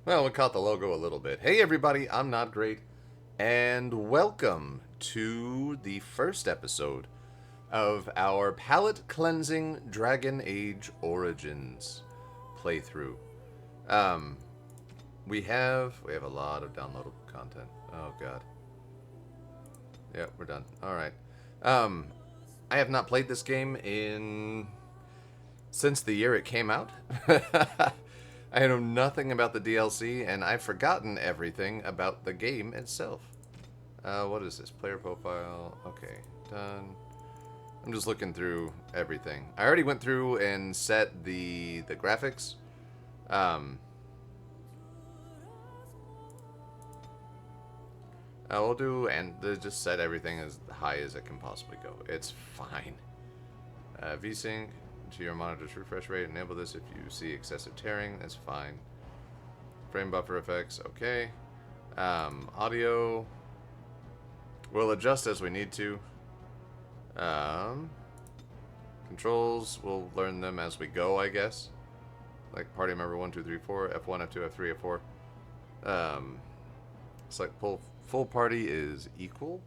Well, we caught the logo a little bit. Hey, everybody, I'm Not Great, and welcome to the first episode of our palette cleansing Dragon Age Origins playthrough. Um, we have a lot of downloadable content. Oh God. Yeah, we're done. All right. Um, I have not played this game since the year it came out. I know nothing about the DLC, and I've forgotten everything about the game itself. What is this? Player profile. Okay, done. I'm just looking through everything. I already went through and set the graphics. I will do and just set everything as high as it can possibly go. It's fine. VSync to your monitor's refresh rate. Enable this if you see excessive tearing. That's fine. Frame buffer effects. Okay. Audio. We'll adjust as we need to. Controls. We'll learn them as we go, I guess. Like party member 1, 2, 3, 4, F1, F2, F3, F4. It's like full party is equal.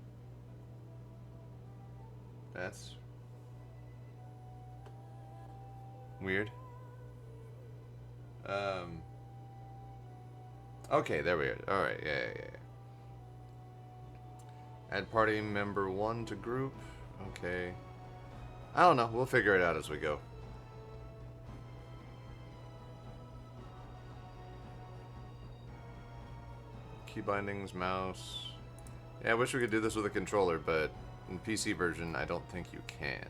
That's weird. Okay, there we are. Alright, yeah. Add party member 1 to group. Okay. I don't know. We'll figure it out as we go. Key bindings, mouse. Yeah, I wish we could do this with a controller, but in PC version, I don't think you can.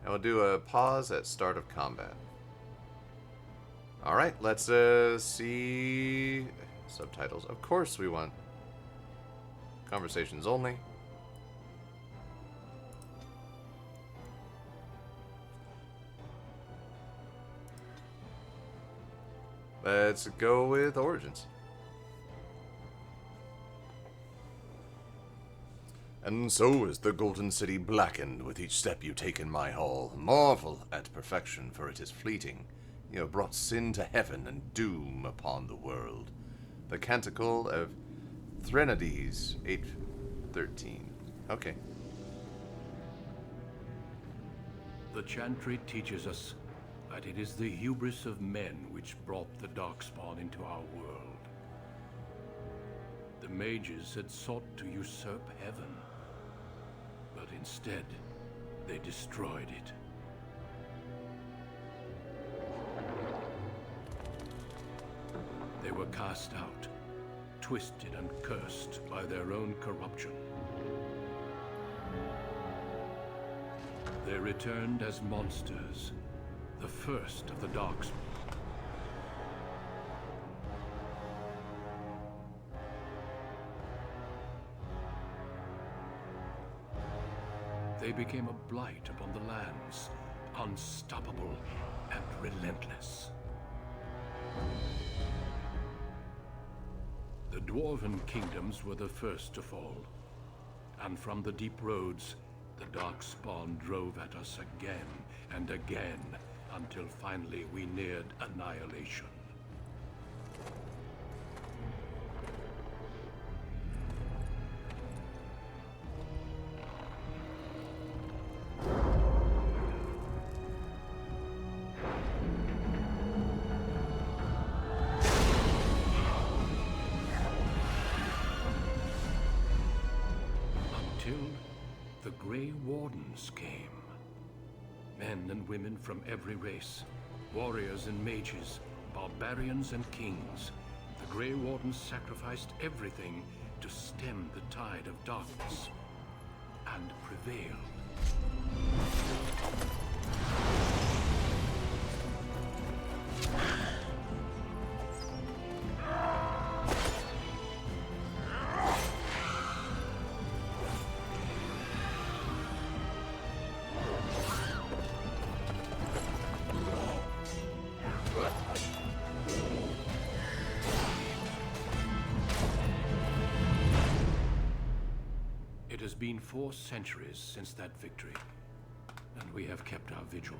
And we'll do a pause at start of combat. Alright, let's see subtitles. Of course we want conversations only. Let's go with Origins. And so is the golden city blackened with each step you take in my hall. Marvel at perfection, for it is fleeting. You have brought sin to heaven and doom upon the world. The Canticle of Threnodies, 8:13. Okay. The chantry teaches us that it is the hubris of men which brought the Darkspawn into our world. The mages had sought to usurp heaven, but instead, they destroyed it. They were cast out, twisted and cursed by their own corruption. They returned as monsters, the first of the Darkspawn. They became a blight upon the lands, unstoppable and relentless. The dwarven kingdoms were the first to fall, and from the deep roads, the Darkspawn drove at us again and again, until finally we neared annihilation. Until the Grey Wardens came. Men and women from every race, warriors and mages, barbarians and kings. The Grey Wardens sacrificed everything to stem the tide of darkness and prevailed. It has been 4 centuries since that victory, and we have kept our vigil.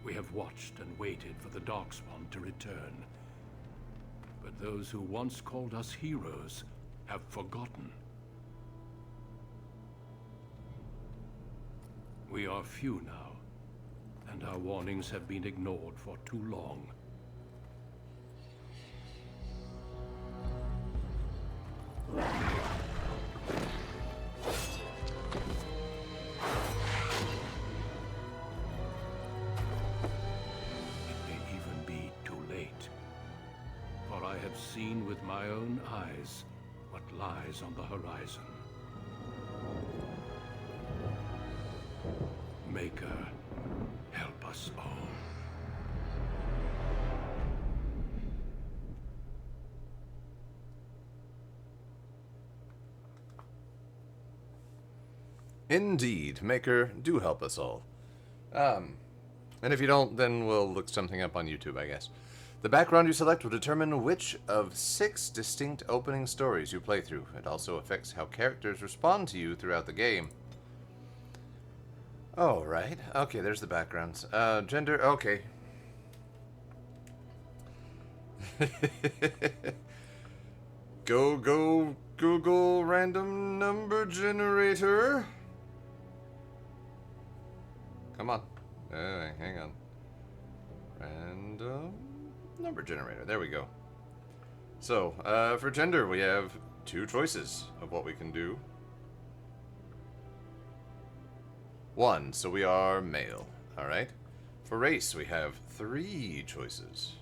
We have watched and waited for the Darkspawn to return. but those who once called us heroes have forgotten. We are few now, and our warnings have been ignored for too long. I have seen with my own eyes what lies on the horizon. Maker, help us all. Indeed, Maker, do help us all. And if you don't, then we'll look something up on YouTube, I guess. The background you select will determine which of 6 distinct opening stories you play through. It also affects how characters respond to you throughout the game. Oh, right. Okay, there's the backgrounds. Gender, okay. Go, Google random number generator. Come on. Hang on. Random number generator. There we go. So, for gender, we have 2 choices of what we can do. 1, so we are male. Alright. For race, we have 3 choices.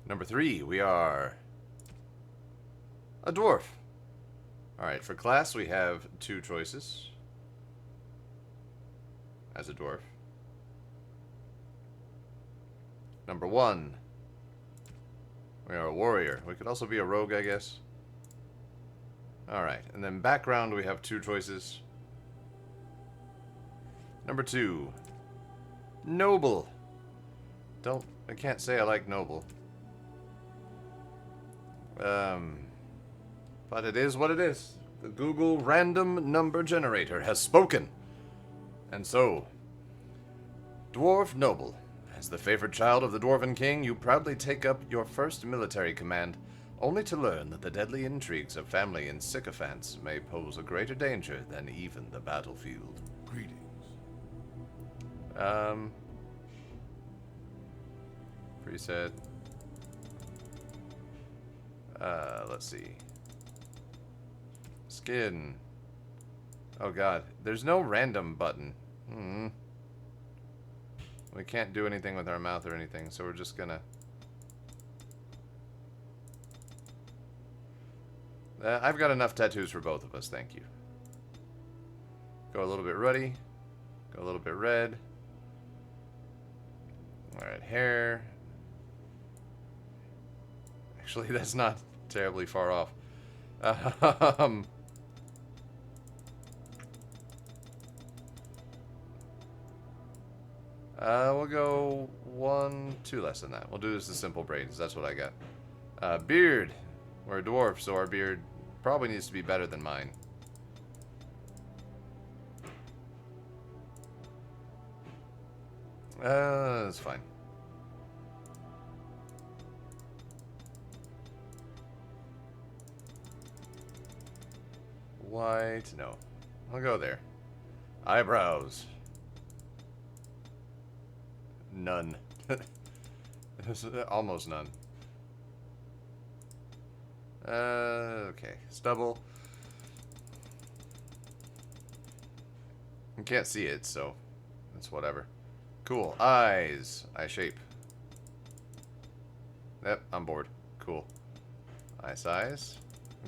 Number 3, we are a dwarf. Alright, for class, we have 2 choices. As a dwarf. Number 1, we are a warrior. We could also be a rogue, I guess. Alright, and then background, we have 2 choices. Number 2, noble. I can't say I like noble. But it is what it is. The Google random number generator has spoken. And so, dwarf noble. As the favored child of the Dwarven King, you proudly take up your first military command, only to learn that the deadly intrigues of family and sycophants may pose a greater danger than even the battlefield. Greetings. Preset. Let's see. Skin. Oh god, there's no random button. We can't do anything with our mouth or anything, so we're just gonna... I've got enough tattoos for both of us, thank you. Go a little bit ruddy. Go a little bit red. Alright, hair. Actually, that's not terribly far off. We'll go 1, 2 less than that. We'll do this as simple braids. That's what I got. Beard. We're a dwarf, so our beard probably needs to be better than mine. That's fine. White. No. I'll go there. Eyebrows. None. Almost none. Okay. Stubble. You can't see it, so that's whatever. Cool. Eyes. Eye shape. Yep, I'm bored. Cool. Eye size.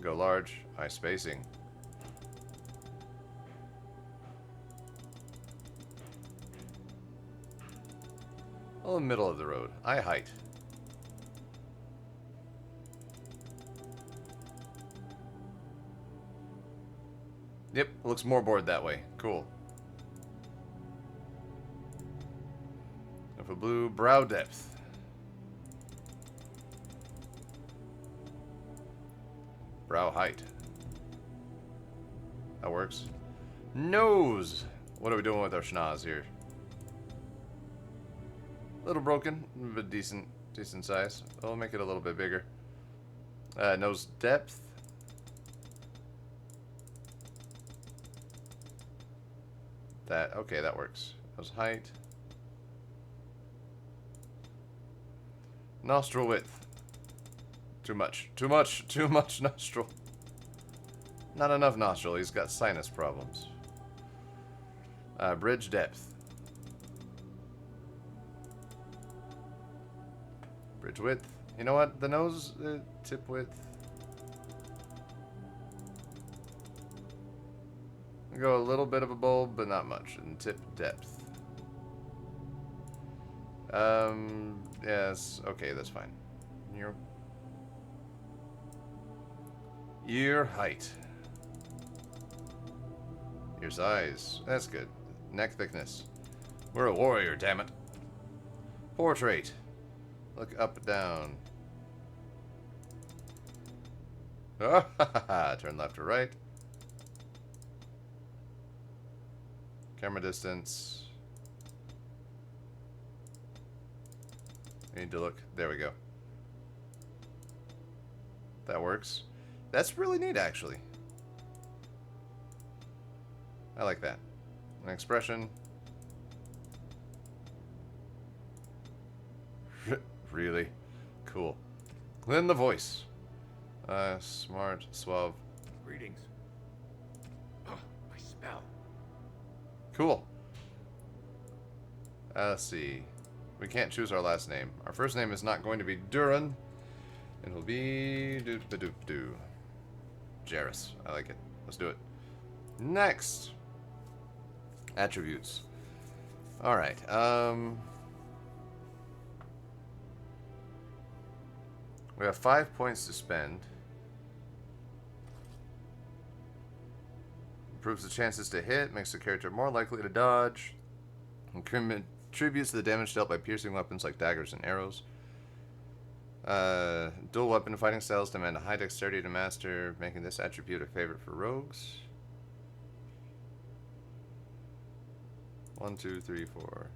Go large. Eye spacing. Oh, middle of the road. Eye height. Yep, looks more bored that way. Cool. For blue, brow depth. Brow height. That works. Nose. What are we doing with our schnoz here? A little broken, but decent. Decent size. We'll make it a little bit bigger. Nose depth. Okay, that works. Nose height. Nostril width. Too much. Too much. Too much nostril. Not enough nostril. He's got sinus problems. Bridge depth. Bridge width. You know what? The nose tip width. Go a little bit of a bulb, but not much. And tip depth. Yes. Okay, that's fine. Ear height. Ear size. That's good. Neck thickness. We're a warrior, damn it. Portrait. Look up, down. Oh, ha, ha, ha. Turn left or right. Camera distance. I need to look. There we go. That works. That's really neat, actually. I like that. An expression. Really? Cool. Then the voice. Smart, suave. Greetings. Oh, my spell. Cool. Let's see. We can't choose our last name. Our first name is not going to be Duran. It will be... Doop-a-doop-doo. Jairus. I like it. Let's do it. Next. Attributes. Alright. We have 5 points to spend. Improves the chances to hit, makes the character more likely to dodge. Contributes to the damage dealt by piercing weapons like daggers and arrows. Dual weapon fighting styles demand a high dexterity to master, making this attribute a favorite for rogues. 1, 2, 3, 4,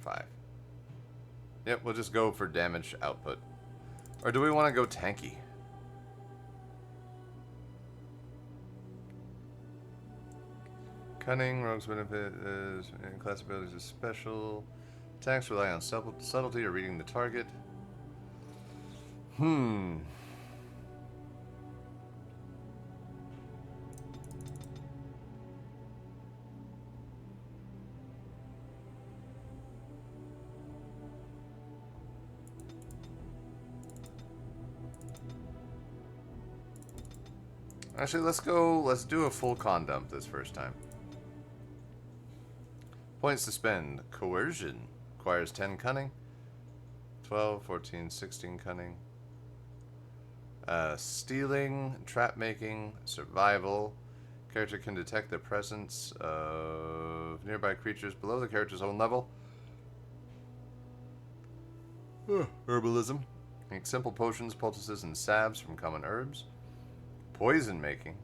5. Yep, we'll just go for damage output. Or do we want to go tanky? Cunning, rogue's benefit is in class abilities is special. Attacks rely on subtlety or reading the target. Actually, let's do a full con dump this first time. Points to spend. Coercion. Acquires 10 cunning. 12, 14, 16 cunning. Stealing, trap making, survival. Character can detect the presence of nearby creatures below the character's own level. Herbalism. Make simple potions, poultices, and salves from common herbs. Poison making.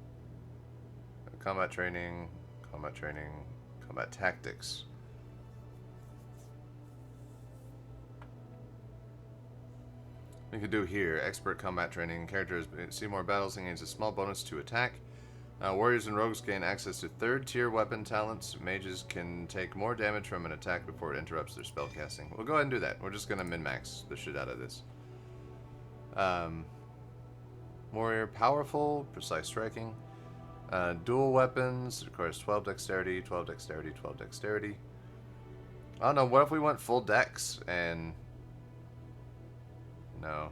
Combat training, combat tactics. We could do here, expert combat training. Characters see more battles and gains a small bonus to attack. Warriors and rogues gain access to third tier weapon talents. Mages can take more damage from an attack before it interrupts their spellcasting. We'll go ahead and do that. We're just going to min-max the shit out of this. Warrior, powerful, precise striking. Dual weapons, requires 12 dexterity, 12 dexterity, 12 dexterity. I don't know, what if we went full dex and... No.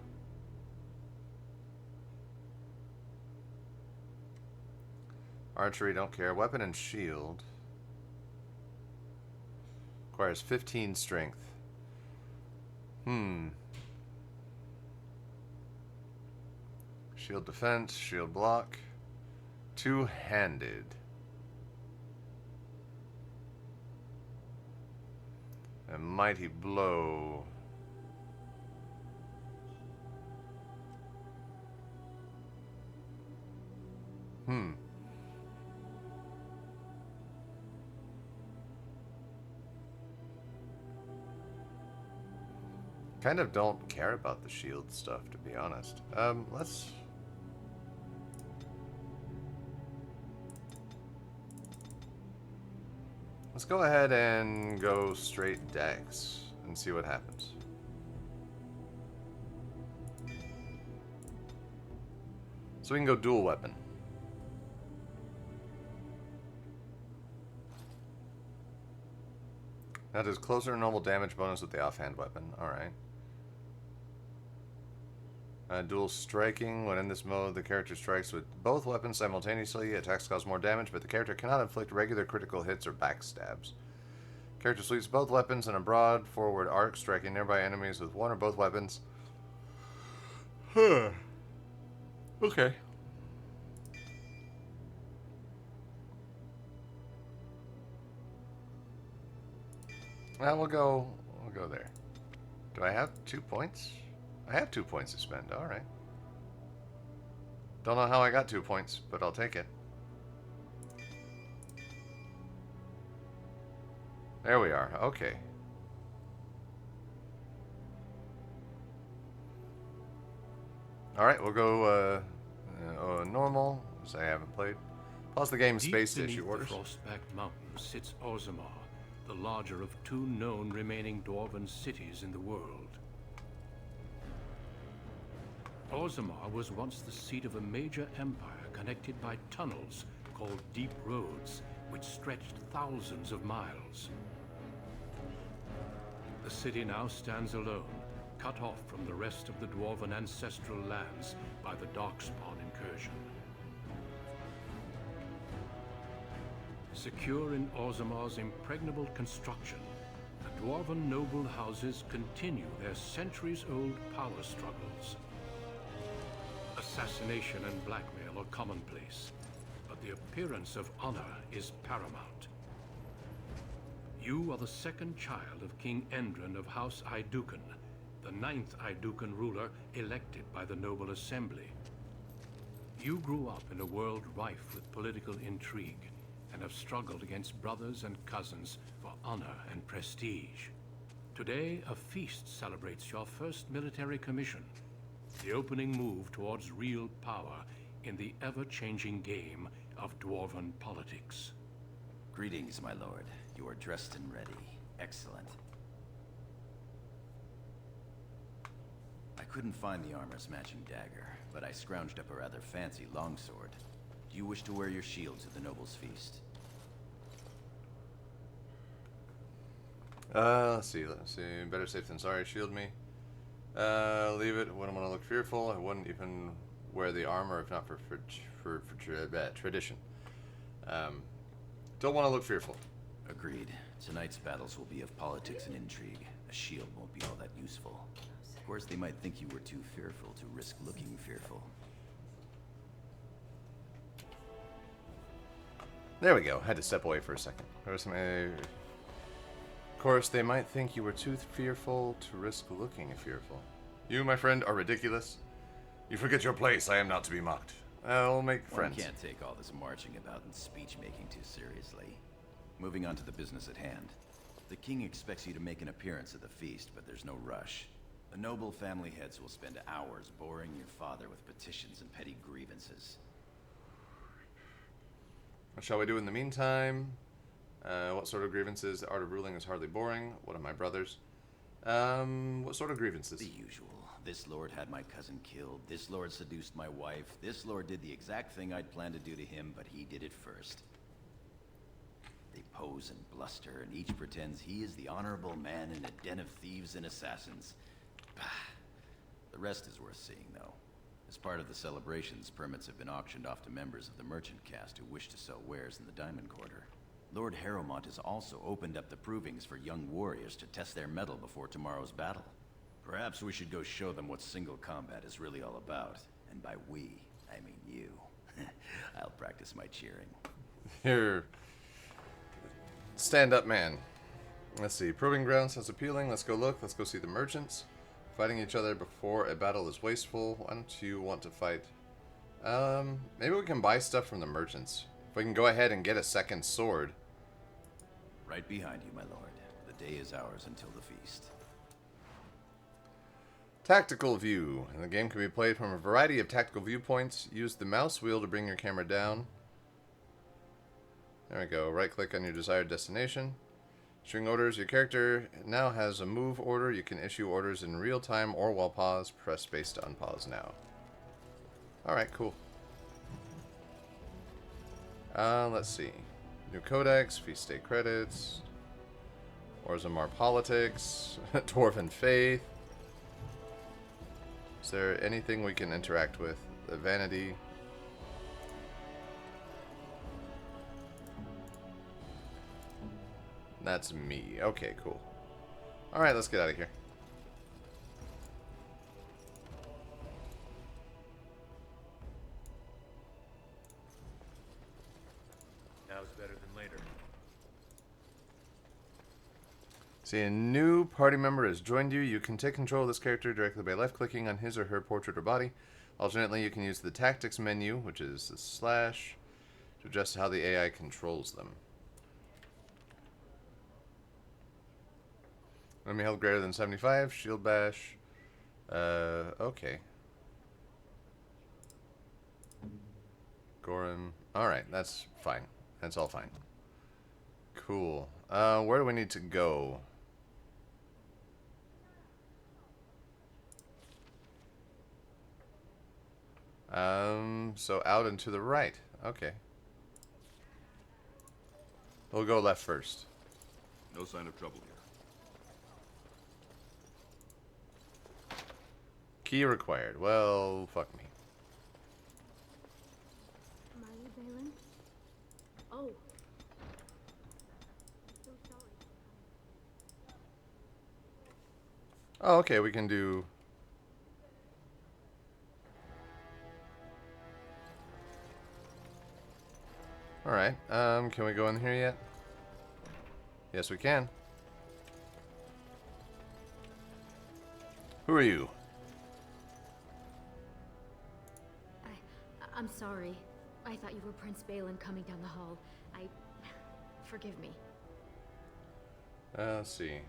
Archery, don't care. Weapon and shield. Requires 15 strength. Shield defense, shield block. Two-handed. A mighty blow. Kind of don't care about the shield stuff, to be honest. Let's go ahead and go straight Dex and see what happens. So we can go dual weapon. That does closer to normal damage bonus with the offhand weapon. Alright. Dual striking. When in this mode, the character strikes with both weapons simultaneously. Attacks cause more damage, but the character cannot inflict regular critical hits or backstabs. Character sweeps both weapons in a broad forward arc, striking nearby enemies with one or both weapons. Okay. Well, we'll go there. Do I have 2 points? I have 2 points to spend. All right. Don't know how I got 2 points, but I'll take it. There we are. Okay. All right, we'll go normal, as I haven't played. Pause the game, space to issue orders. Deep beneath the Frostback Mountains sits Orzammar, the larger of 2 known remaining dwarven cities in the world. Orzammar was once the seat of a major empire connected by tunnels called deep roads, which stretched thousands of miles. The city now stands alone, cut off from the rest of the dwarven ancestral lands by the Darkspawn incursion. Secure in Orzammar's impregnable construction, the dwarven noble houses continue their centuries-old power struggles. Assassination and blackmail are commonplace, but the appearance of honor is paramount. You are the second child of King Endren of House Aidukan, the 9th Aidukan ruler elected by the Noble Assembly. You grew up in a world rife with political intrigue, and have struggled against brothers and cousins for honor and prestige. Today, a feast celebrates your first military commission, the opening move towards real power in the ever-changing game of dwarven politics. Greetings, my lord. You are dressed and ready. Excellent. I couldn't find the armor's matching dagger, but I scrounged up a rather fancy longsword. Do you wish to wear your shield to the noble's feast? Let's see. Better safe than sorry. Shield me. Leave it. Wouldn't want to look fearful. I wouldn't even wear the armor if not for tradition. Don't want to look fearful. Agreed. Tonight's battles will be of politics and intrigue. A shield won't be all that useful. Of course, they might think you were too fearful to risk looking fearful. There we go. Had to step away for a second. Of course, they might think you were too fearful to risk looking fearful. You, my friend, are ridiculous. You forget your place. I am not to be mocked. I'll make friends. One can't take all this marching about and speech-making too seriously. Moving on to the business at hand. The king expects you to make an appearance at the feast, but there's no rush. The noble family heads will spend hours boring your father with petitions and petty grievances. What shall we do in the meantime? What sort of grievances? The art of ruling is hardly boring. What of my brothers? What sort of grievances? The usual. This lord had my cousin killed. This lord seduced my wife. This lord did the exact thing I'd planned to do to him, but he did it first. They pose and bluster, and each pretends he is the honorable man in a den of thieves and assassins. The rest is worth seeing, though. As part of the celebrations, permits have been auctioned off to members of the merchant caste who wish to sell wares in the Diamond Quarter. Lord Harrowmont has also opened up the provings for young warriors to test their mettle before tomorrow's battle. Perhaps we should go show them what single combat is really all about. And by we, I mean you. I'll practice my cheering. You're... stand-up man. Let's see. Proving ground sounds appealing. Let's go look. Let's go see the merchants. Fighting each other before a battle is wasteful. Why don't you want to fight? Maybe we can buy stuff from the merchants. If we can go ahead and get a second sword. Right behind you, my lord. The day is ours until the feast. Tactical view. The game can be played from a variety of tactical viewpoints. Use the mouse wheel to bring your camera down. There we go. Right click on your desired destination. Issuing orders. Your character now has a move order. You can issue orders in real time or while paused. Press space to unpause now. Alright, cool. Let's see. New codex, feast day credits, Orzammar politics, dwarven faith. Is there anything we can interact with? The vanity. That's me. Okay, cool. Alright, let's get out of here. Now's better than later. See, a new party member has joined you. You can take control of this character directly by left-clicking on his or her portrait or body. Alternately, you can use the tactics menu, which is the slash, to adjust how the AI controls them. Enemy health greater than 75, shield bash. Okay. Gorim. Alright, that's fine. That's all fine. Cool. Where do we need to go? So out and to the right. Okay. We'll go left first. No sign of trouble here. Key required. Well, fuck me. Marley Balin? Oh. So sorry. Oh, okay, we can do... Alright, can we go in here yet? Yes, we can. Who are you? I'm sorry. I thought you were Prince Balin coming down the hall. Forgive me. Let's see.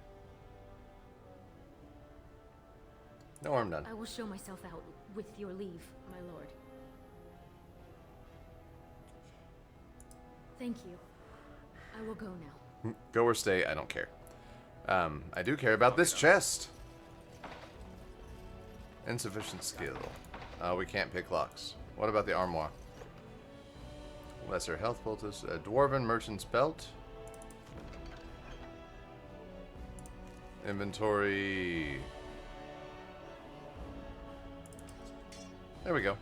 No, I'm done. I will show myself out, with your leave, my lord. Thank you. I will go now. Go or stay, I don't care. I do care about this chest. Insufficient skill. We can't pick locks. What about the armoire? Lesser health poultice. A dwarven merchant's belt. Inventory. There we go.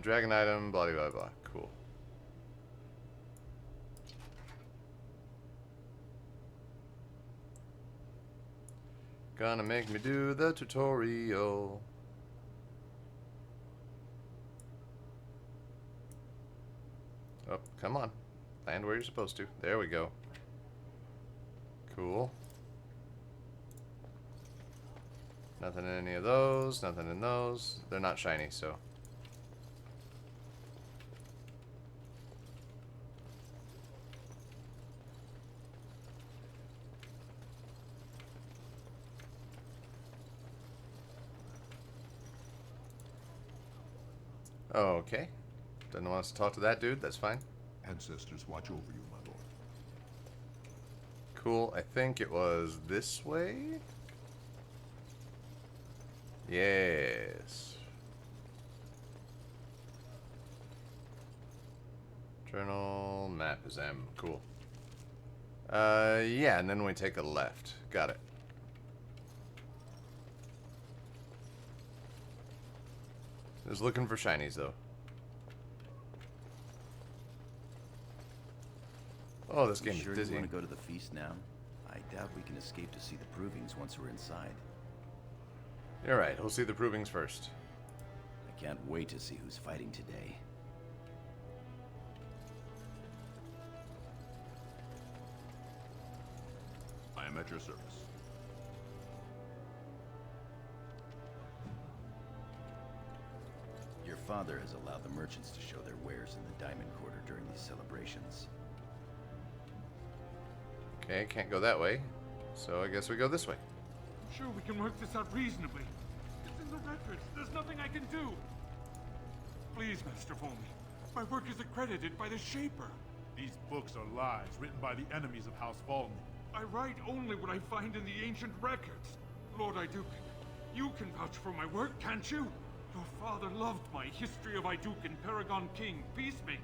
Dragon item, blah blah blah. Cool. Gonna make me do the tutorial. Oh, come on. Land where you're supposed to. There we go. Cool. Nothing in any of those. Nothing in those. They're not shiny, so... Okay. Doesn't want us to talk to that dude. That's fine. Ancestors watch over you, my lord. Cool. I think it was this way? Yes. Journal map is M. Cool. Yeah, and then we take a left. Got it. Just looking for shinies, though. Oh, this game is Sure you dizzying. want to go to the feast now? I doubt we can escape to see the provings once we're inside. You're right. We'll see the provings first. I can't wait to see who's fighting today. I am at your service. Your father has allowed the merchants to show their wares in the Diamond Quarter during these celebrations. Okay, can't go that way. So I guess we go this way. I'm sure we can work this out reasonably. It's in the records. There's nothing I can do. Please, Master Volney. My work is accredited by the Shaper. These books are lies written by the enemies of House Volney. I write only what I find in the ancient records. Lord Iduken, you can vouch for my work, can't you? Your father loved my History of Iduken, Paragon King, Peacemaker.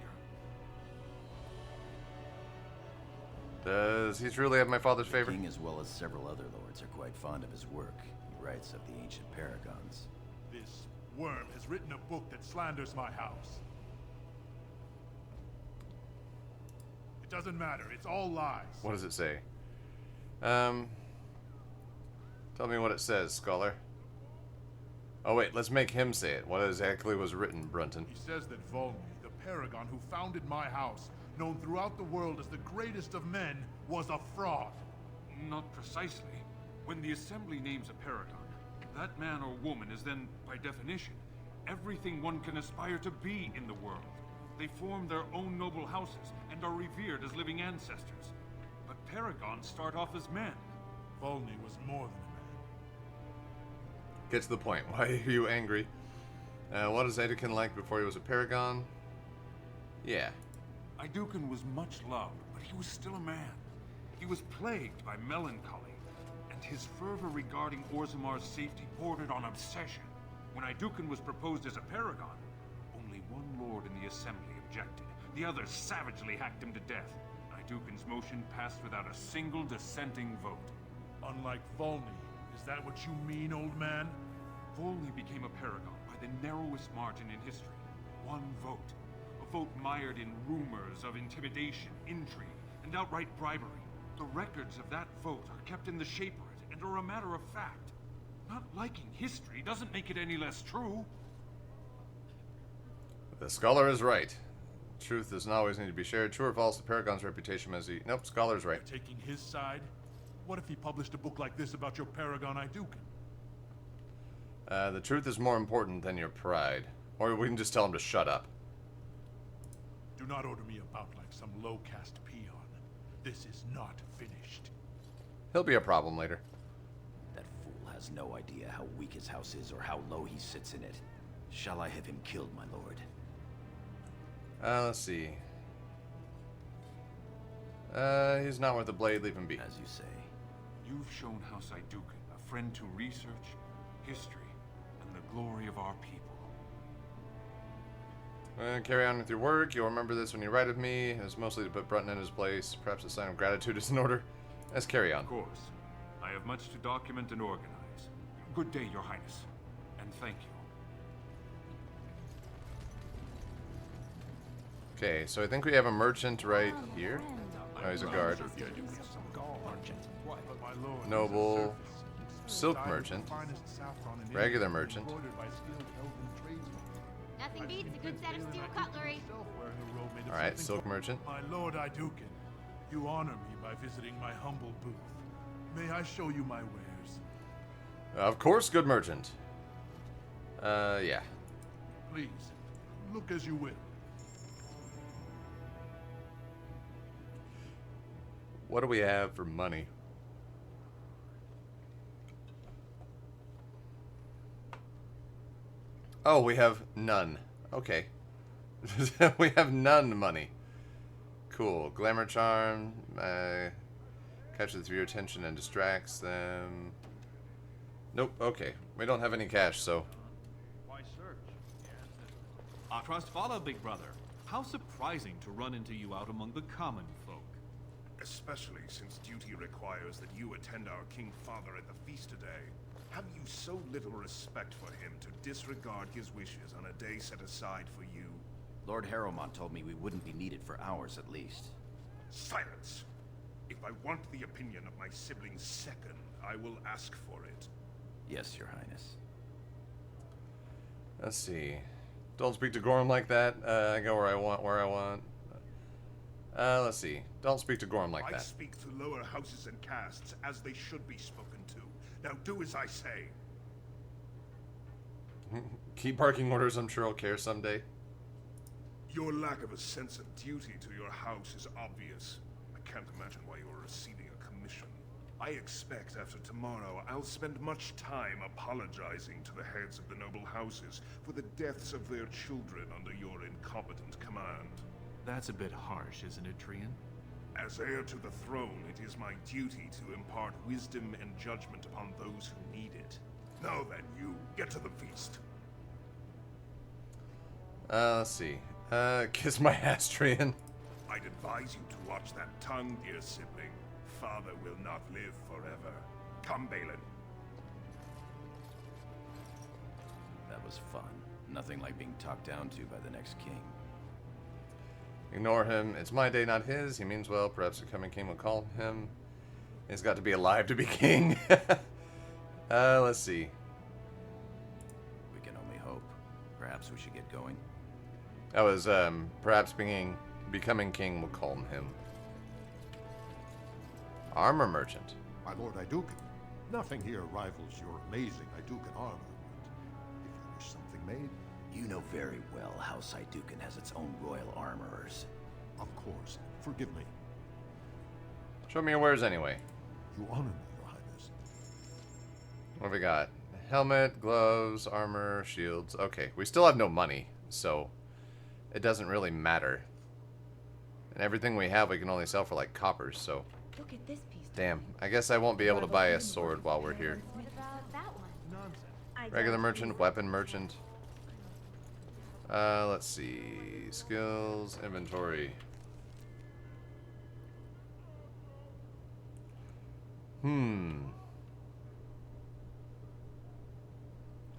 Does he truly have my father's The favor? king, as well as several other lords, are quite fond of his work. He writes of the ancient paragons. This worm has written a book that slanders my house. It doesn't matter. It's all lies. What does it say? Tell me what it says, scholar. Oh wait, let's make him say it. What exactly was written, Brunton? He says that Volney, the paragon who founded my house, known throughout the world as the greatest of men, was a fraud. Not precisely. When the Assembly names a paragon, that man or woman is then, by definition, everything one can aspire to be in the world. They form their own noble houses and are revered as living ancestors. But paragons start off as men. Volney was more than a man. Get to the point. Why are you angry? What is Edekin like before he was a paragon? Yeah. Iduken was much loved, but he was still a man. He was plagued by melancholy, and his fervor regarding Orzamar's safety bordered on obsession. When Iduken was proposed as a paragon, only one lord in the assembly objected. The others savagely hacked him to death. Iduken's motion passed without a single dissenting vote. Unlike Volney, is that what you mean, old man? Volney became a paragon by the narrowest margin in history. One vote. A vote mired in rumors of intimidation, intrigue, and outright bribery. The records of that vote are kept in the Shaperate and are a matter of fact. Not liking history doesn't make it any less true. The scholar is right. Truth doesn't always need to be shared. True or false, the paragon's reputation as he... Nope, scholar's right. You're taking his side? What if he published a book like this about your paragon Iduken? The truth is more important than your pride. Or we can just tell him to shut up. Do not order me about like some low-caste peon. This is not finished. He'll be a problem later. That fool has no idea how weak his house is or how low he sits in it. Shall I have him killed, my lord? Let's see. He's not worth a blade. Leave him be. As you say. You've shown House Iduken a friend to research, history, and the glory of our people. Carry on with your work. You'll remember this when you write of me. It was mostly to put Brunton in his place. Perhaps a sign of gratitude is in order. Let's carry on. Of course. I have much to document and organize. Good day, Your Highness. And thank you. Okay, so I think we have a merchant right here. Oh, he's a guard. But my lord, Noble, this is a surface. silk Dyed with merchant, the finest saffron in regular India, merchant. embroidered by skilled elven tradesmen. Nothing I've beats seen a good Prince set of Balin steel Iduken cutlery. himself wearing a robe made of Alright, something silk called- merchant. My lord Iduken, you honor me by visiting my humble booth. May I show you my wares? Of course, good merchant. Yeah. Please, look as you will. What do we have for money? Oh, we have none. Okay. We have none money. Cool. Glamour charm. Catches your attention and distracts them. Nope. Okay. We don't have any cash, so... Why search? Our trust follow, big brother. How surprising to run into you out among the common folk. Especially since duty requires that you attend our King Father at the feast today. Have you so little respect for him to disregard his wishes on a day set aside for you? Lord Harrowmont told me we wouldn't be needed for hours at least. Silence! If I want the opinion of my siblings second, I will ask for it. Yes, your highness. Let's see. Don't speak to Gorham like that. I go where I want. Let's see. Don't speak to Gorham like I that. speak to lower houses and castes as they should be spoken to. Now do as I say. Keep barking orders, I'm sure I'll care someday. Your lack of a sense of duty to your house is obvious. I can't imagine why you're receiving a commission. I expect after tomorrow I'll spend much time apologizing to the heads of the noble houses for the deaths of their children under your incompetent command. That's a bit harsh, isn't it, Trian? As heir to the throne, it is my duty to impart wisdom and judgment upon those who need it. Now then, you, get to the feast. Let's see. Kiss my ass, Trian. I'd advise you to watch that tongue, dear sibling. Father will not live forever. Come, Balin. That was fun. Nothing like being talked down to by the next king. Ignore him. It's my day, not his. He means well. Perhaps the coming king will call him. He's got to be alive to be king. Let's see. We can only hope. Perhaps we should get going. That was, perhaps becoming king will call him. Armor merchant. My lord Iduken, nothing here rivals your amazing Iduken armor. But if you wish something made... You know very well House Iduken has its own royal armorers. Of course. Forgive me. Show me your wares anyway. You honor me, your highness. What have we got? Helmet, gloves, armor, shields. Okay, we still have no money, so it doesn't really matter. And everything we have we can only sell for like coppers, so... Look at this piece. Damn, I guess I won't be able to buy a sword while we're here. What about that one? Regular merchant, weapon merchant. Let's see. Skills, inventory.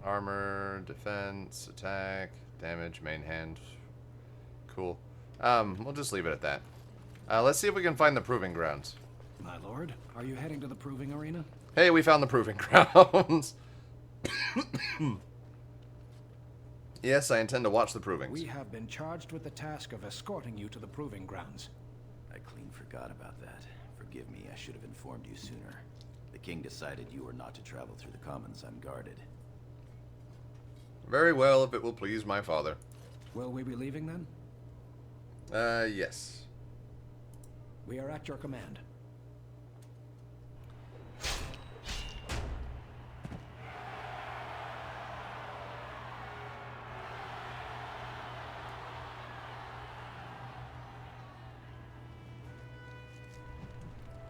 Armor, defense, attack, damage, main hand. Cool. We'll just leave it at that. Let's see if we can find the proving grounds. My lord, are you heading to the proving arena? Hey, we found the proving grounds. Yes, I intend to watch the provings. We have been charged with the task of escorting you to the proving grounds. I clean forgot about that. Forgive me, I should have informed you sooner. The king decided you were not to travel through the commons unguarded. Very well, if it will please my father. Will we be leaving then? Yes. We are at your command.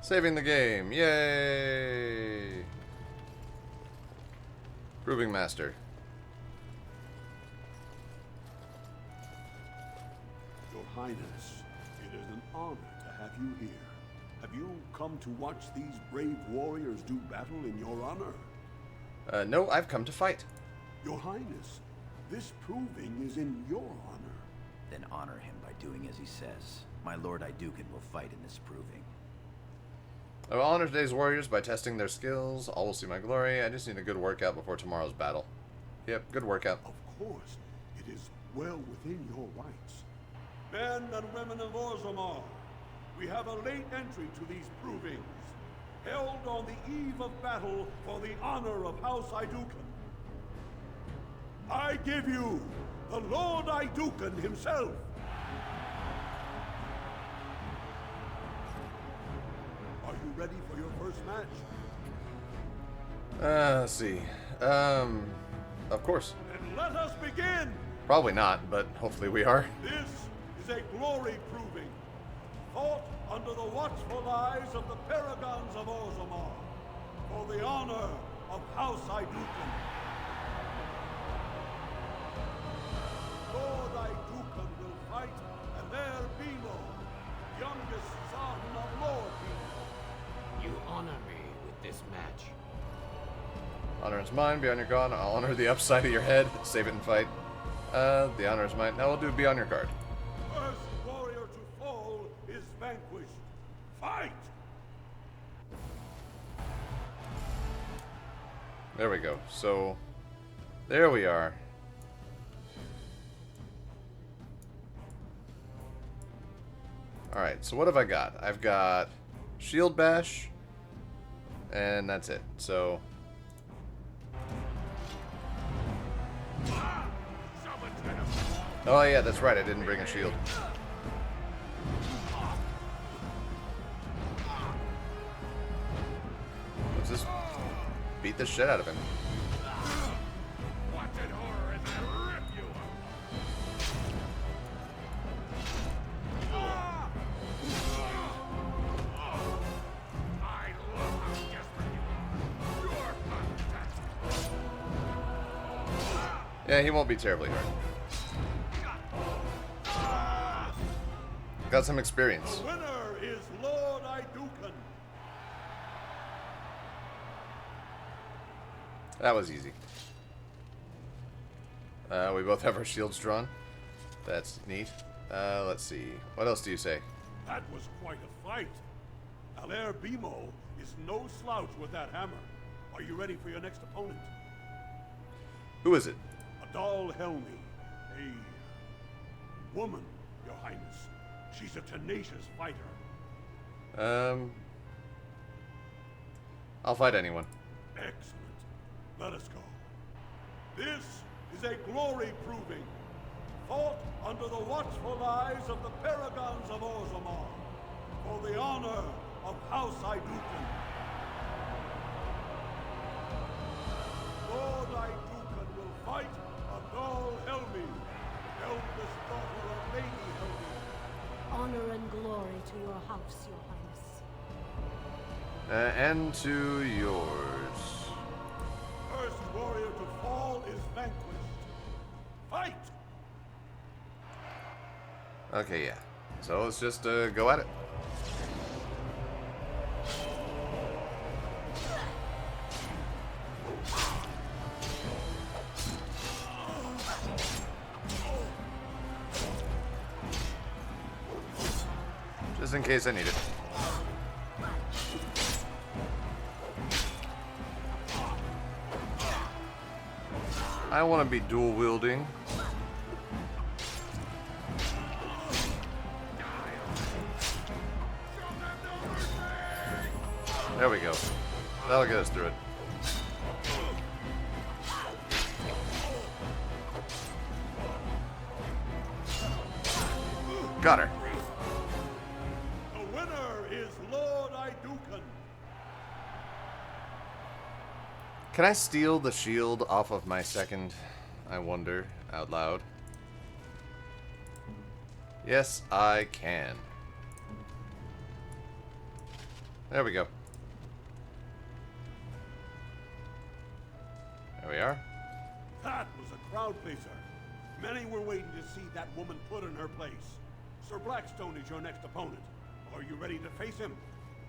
Saving the game. Yay! Proving master. Your Highness, it is an honor to have you here. Have you come to watch these brave warriors do battle in your honor? No, I've come to fight. Your Highness, this proving is in your honor. Then honor him by doing as he says. My lord Iduken will fight in this proving. I will honor today's warriors by testing their skills. All will see my glory. I just need a good workout before tomorrow's battle. Yep, good workout. Of course, it is well within your rights. Men and women of Orzammar, we have a late entry to these provings, held on the eve of battle for the honor of House Iduken. I give you the Lord Iduken himself. Are you ready for your first match? Let's see. Of course. Then let us begin! Probably not, but hopefully we are. This is a glory proving, fought under the watchful eyes of the paragons of Orzammar, for the honor of House Iduken. Lord Iduken will fight, and there Bino, youngest son of Lord Bino. You honor me with this match. Honor is mine, be on your guard. I'll honor the upside of your head. Save it and fight. The honor is mine. Now we'll do be on your guard. First warrior to fall is vanquished. Fight! There we go. So, there we are. Alright, so what have I got? I've got Shield Bash, and that's it. So, Oh yeah, that's right. I didn't bring a shield. Let's just beat the shit out of him. Watch it, horror, as I rip you up. I love how desperate you are. You're fantastic. Yeah, he won't be terribly hard. Got some experience. The winner is Lord Idukan. That was easy. We both have our shields drawn. That's neat. Let's see. What else do you say? That was quite a fight. Alair Bimo is no slouch with that hammer. Are you ready for your next opponent? Who is it? Adal Helmi, a woman, Your Highness. She's a tenacious fighter. I'll fight anyone. Excellent. Let us go. This is a glory proving, fought under the watchful eyes of the paragons of Orzammar, for the honor of House Idukan. Lord Idukan will fight Adal Helmi, eldest daughter of Lady Helmi. Honor and glory to your house, Your Highness. And to yours. First warrior to fall is vanquished. Fight! Okay, yeah. So let's just go at it. Just in case I need it. I want to be dual wielding. There we go. That'll get us through it. Got her. The winner is Lord Idukan. Can I steal the shield off of my second? I wonder out loud. Yes, I can. There we go. There we are. That was a crowd pleaser. Many were waiting to see that woman put in her place. Sir Blackstone is your next opponent. Are you ready to face him?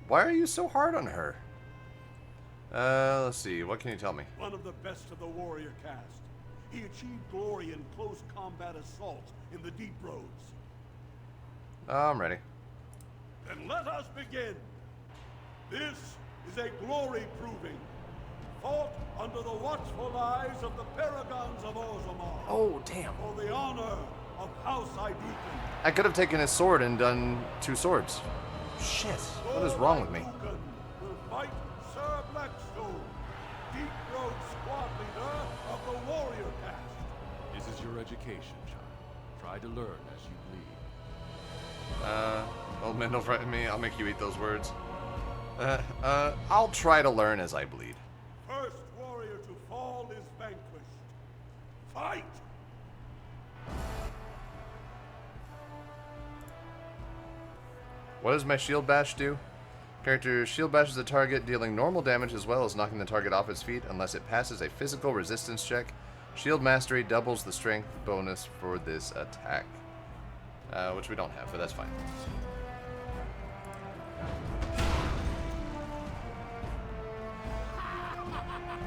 Why are you so hard on her? Let's see. What can you tell me? One of the best of the warrior caste. He achieved glory in close combat assault in the deep roads. I'm ready. Then let us begin. This is a glory proving, fought under the watchful eyes of the paragons of Orzammar. Oh, damn. For the honor of House Idukan. I could have taken his sword and done two swords. Shit. What is wrong with me? Idukan will fight Sir Blackstone, Deep Road squad leader of the warrior caste. This is your education, child. Try to learn as you bleed. Old man, don't frighten me. I'll make you eat those words. I'll try to learn as I bleed. First warrior to fall is vanquished. Fight! What does my shield bash do? Character shield bashes the target, dealing normal damage as well as knocking the target off its feet unless it passes a physical resistance check. Shield mastery doubles the strength bonus for this attack. Which we don't have, but that's fine.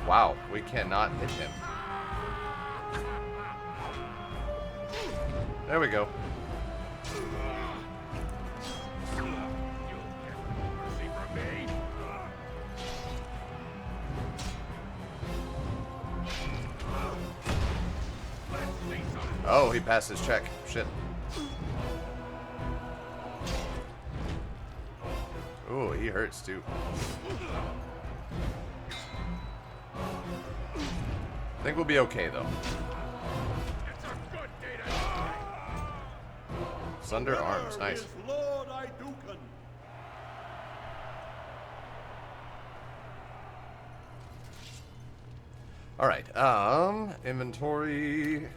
Wow, we cannot hit him. There we go. Oh, he passed his check. Shit. Ooh, he hurts too. I think we'll be okay though. It's a good day to die. Sunder arms, nice. Is Lord Idukan. Alright, inventory.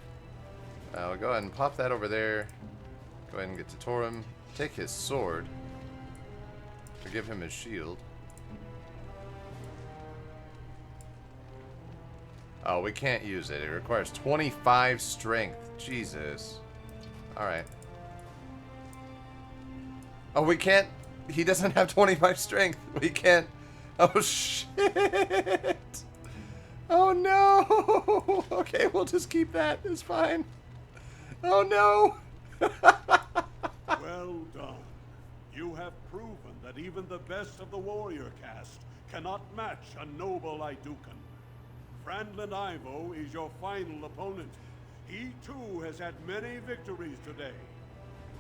We'll go ahead and pop that over there. Go ahead and get to Torum. Take his sword. To give him his shield. Oh, we can't use it. It requires 25 strength. Jesus. Alright. Oh, we can't. He doesn't have 25 strength. We can't. Oh, shit. Oh, no. Okay, we'll just keep that. It's fine. Oh, no. Well done. You have proven that even the best of the warrior caste cannot match a noble Idukan. Franlin Ivo is your final opponent. He too has had many victories today.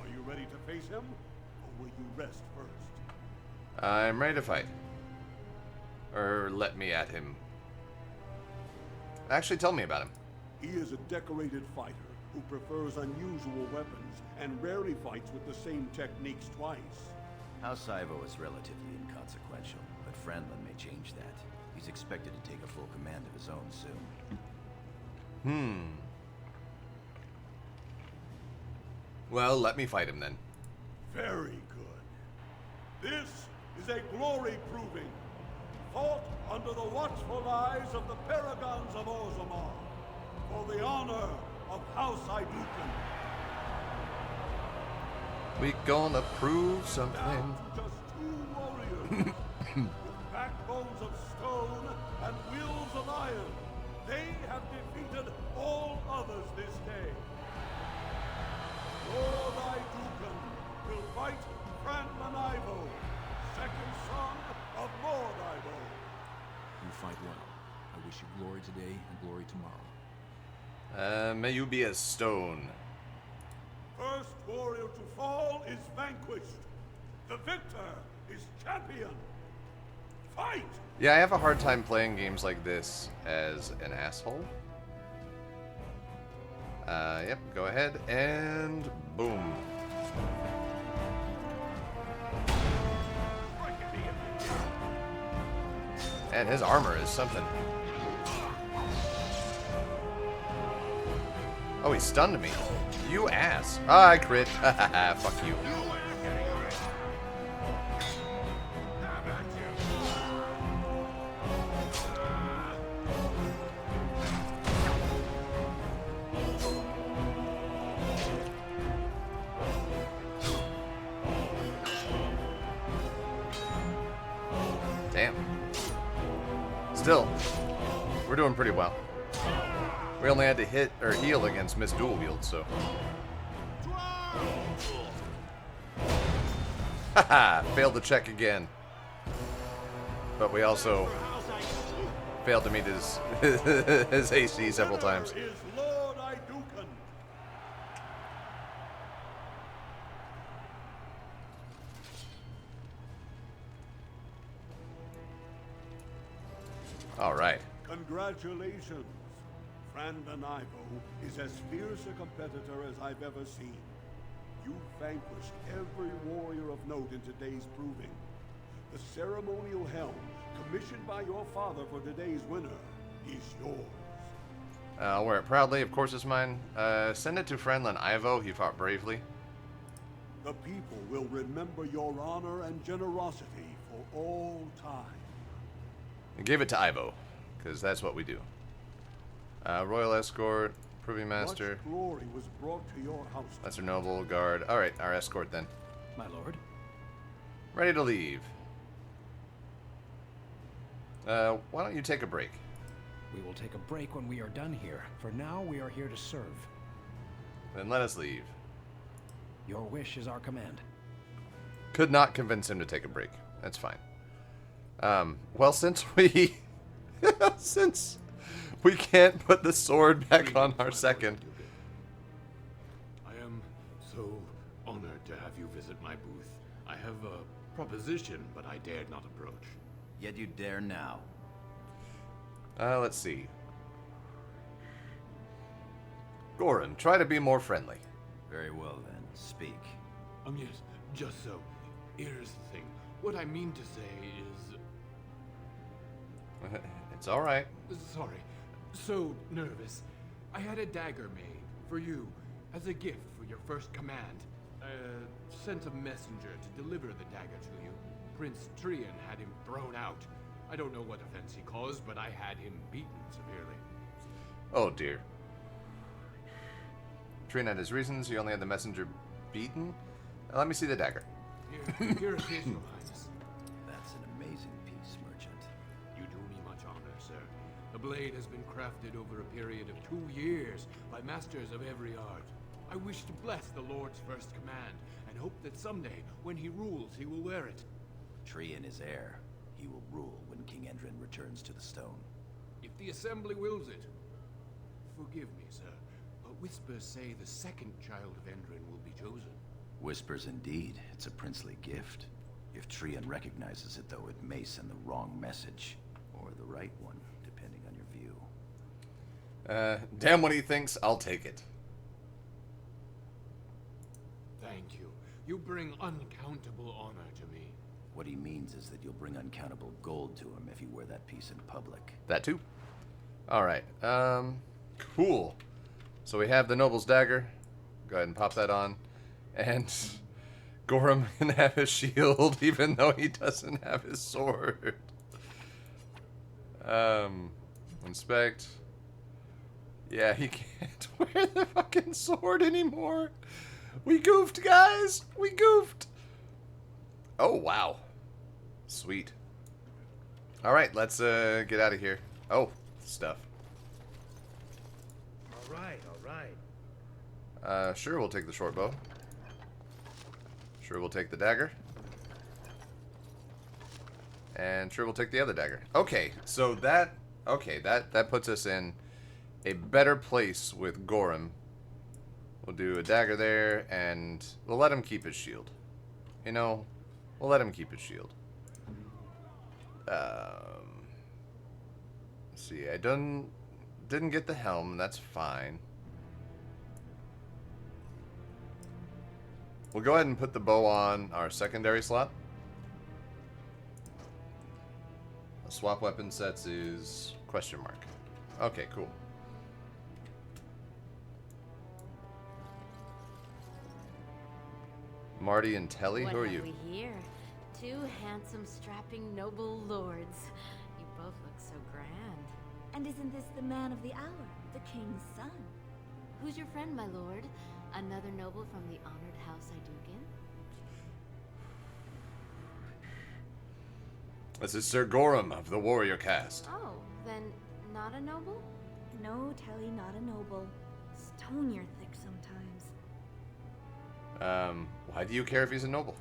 Are you ready to face him, or will you rest first? I'm ready to fight. Or let me at him. Actually, tell me about him. He is a decorated fighter who prefers unusual weapons and rarely fights with the same techniques twice. House Ivo is relatively inconsequential, but Franlin may change that. He's expected to take a full command of his own soon. Well, let me fight him then. Very good. This is a glory proving, fought under the watchful eyes of the paragons of Orzammar, for the honor of House Idukan. We gonna prove something. Now, just two warriors with backbones of stone and wheels of iron. They have defeated all others this day. Lord Idukan will fight Franlin Ivo, second son of Lord Ivo. You fight well. I wish you glory today and glory tomorrow. May you be a stone. First warrior to fall is vanquished. The victor is champion. Fight! Yeah, I have a hard time playing games like this as an asshole. Yep, go ahead and boom. And his armor is something. Oh, he stunned me. You ass. Ah, I crit. Fuck you. Damn. Still, we're doing pretty well. We only had to hit or heal against Miss Dual Wield, so. Haha, failed to check again. But we also failed to meet his his AC several times. Is Lord Idukan. All right. Congratulations. Franlin Ivo is as fierce a competitor as I've ever seen. You vanquished every warrior of note in today's proving. The ceremonial helm, commissioned by your father for today's winner, is yours. I'll wear it proudly. Of course it's mine. Send it to Franlin Ivo. He fought bravely. The people will remember your honor and generosity for all time. And give it to Ivo, because that's what we do. Royal Escort, Proving Master. Much glory was brought to your house. Lesser Noble, Guard. Alright, our escort then. My lord. Ready to leave. Why don't you take a break? We will take a break when we are done here. For now, we are here to serve. Then let us leave. Your wish is our command. Could not convince him to take a break. That's fine. Well, since we... since we can't put the sword back on our second... I am so honored to have you visit my booth. I have a proposition, but I dared not approach. Yet you dare now. Let's see. Goran, try to be more friendly. Very well then. Speak. Yes, just so. Here's the thing. What I mean to say is... It's alright. Sorry. So nervous. I had a dagger made for you as a gift for your first command. Sent a messenger to deliver the dagger to you. Prince Trian had him thrown out. I don't know what offense he caused, but I had him beaten severely. Oh dear. Trian had his reasons. He only had the messenger beaten. Let me see the dagger. Here it is, Your Highness. That's an amazing piece, merchant. You do me much honor, sir. The blade has been crafted over a period of 2 years by masters of every art. I wish to bless the Lord's first command, and hope that someday, when he rules, he will wear it. Trian is heir. He will rule when King Endrin returns to the stone. If the Assembly wills it. Forgive me, sir, but whispers say the second child of Endrin will be chosen. Whispers indeed. It's a princely gift. If Trian recognizes it, though, it may send the wrong message. Or the right one, depending on your view. Damn what he thinks, I'll take it. Thank you. You bring uncountable honor to me. What he means is that you'll bring uncountable gold to him if you wear that piece in public. That too. Alright, cool. So we have the Noble's Dagger. Go ahead and pop that on. And Gorham can have his shield, even though he doesn't have his sword. Inspect. Yeah, he can't wear the fucking sword anymore. We goofed, guys. We goofed. Oh, wow. Sweet. Alright, let's get out of here. Oh, stuff. Alright. Sure, we'll take the short bow. Sure, we'll take the dagger. And sure, we'll take the other dagger. Okay, so that puts us in a better place with Gorham. We'll do a dagger there, and we'll let him keep his shield. You know, we'll let him keep his shield. Let's see, I didn't get the helm, that's fine. We'll go ahead and put the bow on our secondary slot. Swap weapon sets is question mark. Okay, cool. Marty and Telly, who are you? What have we here? Two handsome, strapping, noble lords. You both look so grand. And isn't this the man of the hour, the king's son? Who's your friend, my lord? Another noble from the honored house Idugan? This is Sir Gorham of the warrior caste. Oh, then not a noble? No, Telly, not a noble. Stone you're thick sometimes. Why do you care if he's a noble?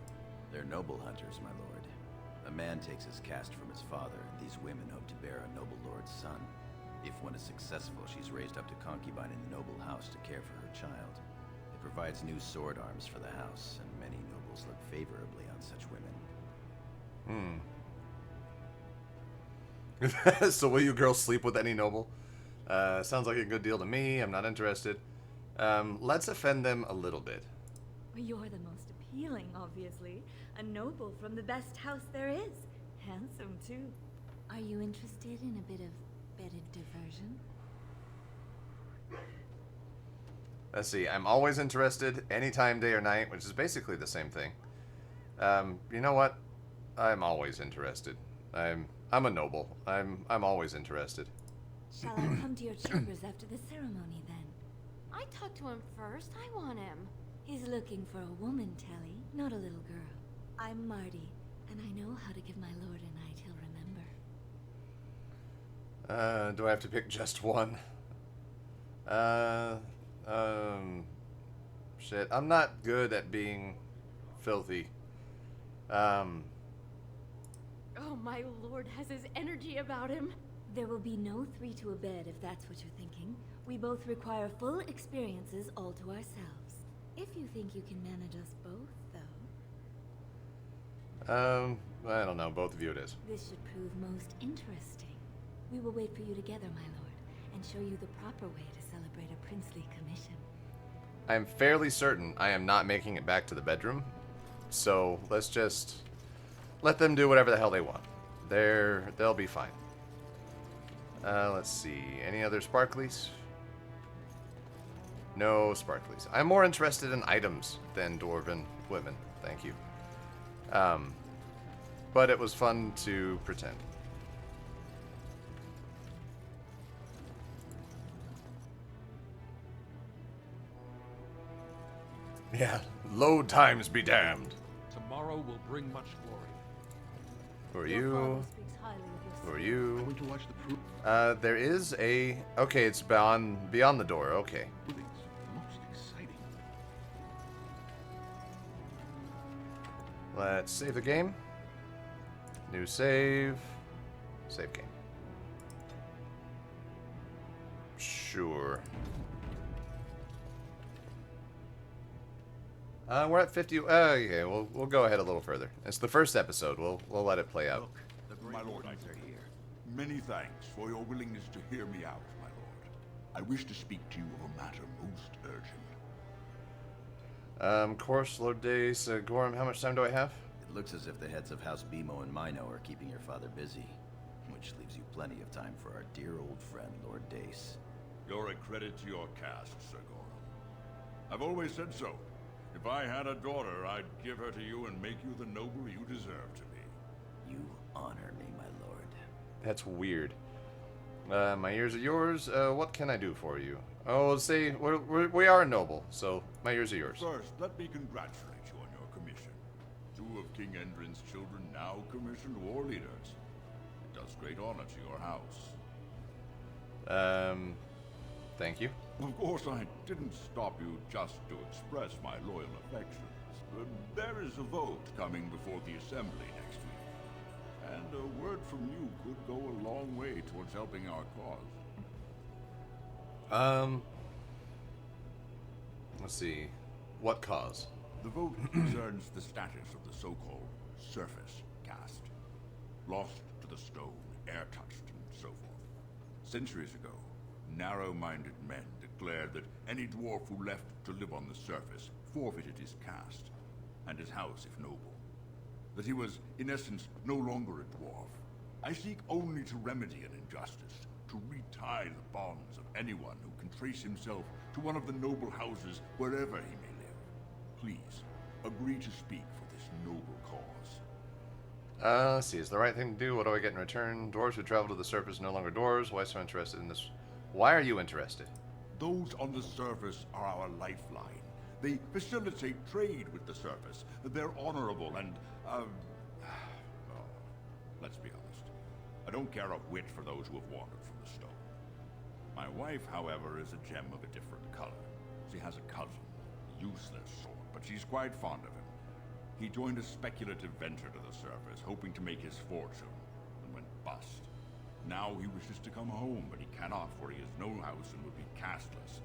They're noble hunters, my lord. A man takes his caste from his father, and these women hope to bear a noble lord's son. If one is successful, she's raised up to concubine in the noble house to care for her child. It provides new sword arms for the house, and many nobles look favorably on such women. So will you girls sleep with any noble? Sounds like a good deal to me. I'm not interested. Let's offend them a little bit. Well, you're the most appealing, obviously. A noble from the best house there is. Handsome, too. Are you interested in a bit of bedded diversion? Let's see. I'm always interested, anytime, day or night, which is basically the same thing. You know what? I'm always interested. I'm a noble. I'm always interested. Shall I come to your chambers after the ceremony, then? I talked to him first. I want him. He's looking for a woman, Telly, not a little girl. I'm Marty, and I know how to give my lord a night he'll remember. Do I have to pick just one? Shit. I'm not good at being filthy. Oh, my lord has his energy about him. There will be no three to a bed, if that's what you're thinking. We both require full experiences all to ourselves. If you think you can manage us both, though. I don't know. Both of you it is. This should prove most interesting. We will wait for you together, my lord, and show you the proper way to celebrate a princely commission. I'm fairly certain I am not making it back to the bedroom. So let's just let them do whatever the hell they want. They'll be fine. Let's see. Any other sparklies? No sparklies. I'm more interested in items than dwarven women. Thank you. But it was fun to pretend. Yeah, load times be damned. Tomorrow will bring much glory. Who are you? Who are you? I went to watch the proof. There is a... Okay, it's beyond the door. Okay. Most exciting. Let's save the game. New save. Save game. Sure. We're at 50. Okay, we'll go ahead a little further. It's the first episode. We'll let it play out. My lord, I are here. Many thanks for your willingness to hear me out, my lord. I wish to speak to you of a matter most urgent. Course, Lord Dace, Gorham, how much time do I have? It looks as if the heads of House Bimo and Mino are keeping your father busy, which leaves you plenty of time for our dear old friend, Lord Dace. You're a credit to your caste, Sir Gorham. I've always said so. If I had a daughter, I'd give her to you and make you the noble you deserve to be. You honor me, my lord. That's weird. My ears are yours. What can I do for you? Oh, say we are noble, so my ears are yours. First, let me congratulate you on your commission. 2 of King Endrin's children now commissioned war leaders. It does great honor to your house. Thank you. Of course, I didn't stop you just to express my loyal affections. There is a vote coming before the Assembly next week, and a word from you could go a long way towards helping our cause. Let's see. What cause? The vote concerns the status of the so-called surface caste. Lost to the stone, air-touched, and so forth. Centuries ago, narrow-minded men declared that any dwarf who left to live on the surface forfeited his caste, and his house if noble. That he was, in essence, no longer a dwarf. I seek only to remedy an injustice, to retie the bonds of anyone who can trace himself to one of the noble houses wherever he may live. Please, agree to speak for this noble cause. Let's see. Is the right thing to do? What do I get in return? Dwarves who travel to the surface no longer dwarves. Why so interested in this? Why are you interested? Those on the surface are our lifeline. They facilitate trade with the surface. They're honorable and, let's be honest. I don't care a whit for those who have wandered from the stone. My wife, however, is a gem of a different color. She has a cousin, a useless sort, but she's quite fond of him. He joined a speculative venture to the surface, hoping to make his fortune, and went bust. Now he wishes to come home, but he cannot, for he has no house and would be castless.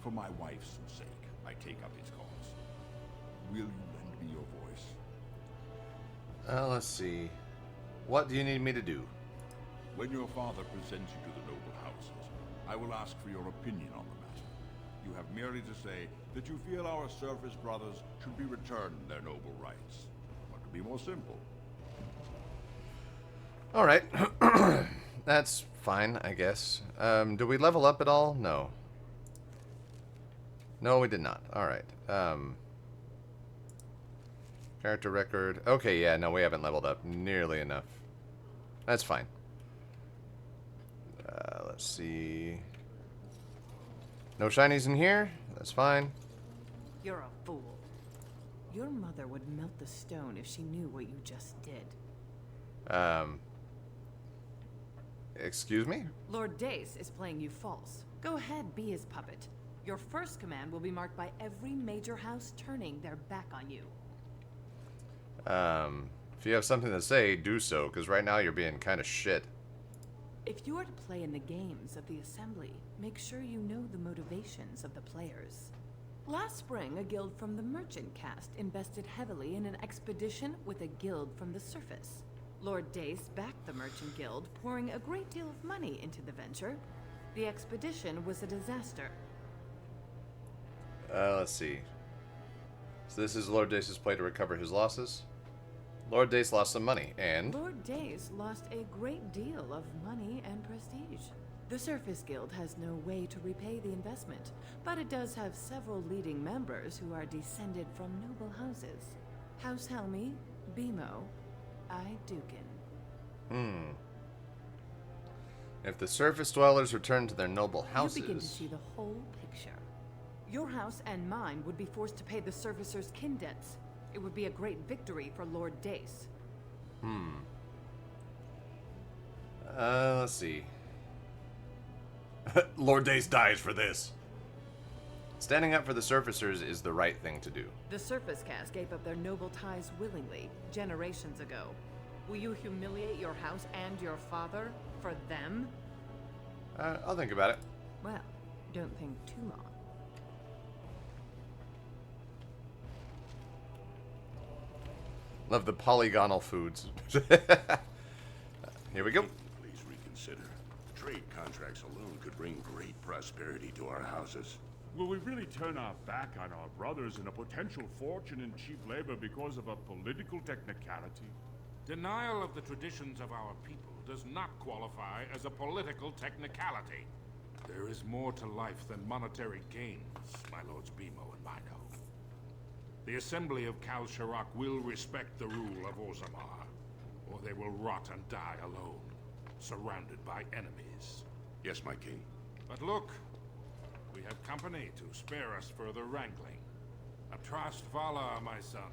For my wife's sake, I take up his cause. Will you lend me your voice? Let's see. What do you need me to do? When your father presents you to the noble houses, I will ask for your opinion on the matter. You have merely to say that you feel our surface brothers should be returned their noble rights. What could be more simple? Alright. That's fine, I guess. Do we level up at all? No. No, we did not. Alright. Character record. Okay, yeah, no, we haven't leveled up nearly enough. That's fine. Let's see. No shinies in here? That's fine. You're a fool. Your mother would melt the stone if she knew what you just did. Excuse me? Lord Dace is playing you false. Go ahead, be his puppet. Your first command will be marked by every major house turning their back on you. If you have something to say, do so, because right now you're being kind of shit. If you are to play in the games of the Assembly, make sure you know the motivations of the players. Last spring, a guild from the Merchant caste invested heavily in an expedition with a guild from the surface. Lord Dace backed the Merchant Guild, pouring a great deal of money into the venture. The expedition was a disaster. Let's see. So this is Lord Dace's play to recover his losses. Lord Dace lost some money, and... Lord Dace lost a great deal of money and prestige. The Surface Guild has no way to repay the investment, but it does have several leading members who are descended from noble houses. House Helmi, Bimo, Dukin. If the surface dwellers return to their noble houses... You begin to see the whole picture. Your house and mine would be forced to pay the Surfacer's kin debts. It would be a great victory for Lord Dace. Let's see. Lord Dace dies for this. Standing up for the Surfacers is the right thing to do. The Surface Caste gave up their noble ties willingly, generations ago. Will you humiliate your house and your father for them? I'll think about it. Well, don't think too long. Love the polygonal foods. Here we go. Please reconsider. Trade contracts alone could bring great prosperity to our houses. Will we really turn our back on our brothers and a potential fortune in cheap labor because of a political technicality? Denial of the traditions of our people does not qualify as a political technicality. There is more to life than monetary gains, my lords Bimo and Mino. The Assembly of Kal Sharok will respect the rule of Orzammar, or they will rot and die alone, surrounded by enemies. Yes, my king. But look, we have company to spare us further wrangling. Atrast Vala, my son.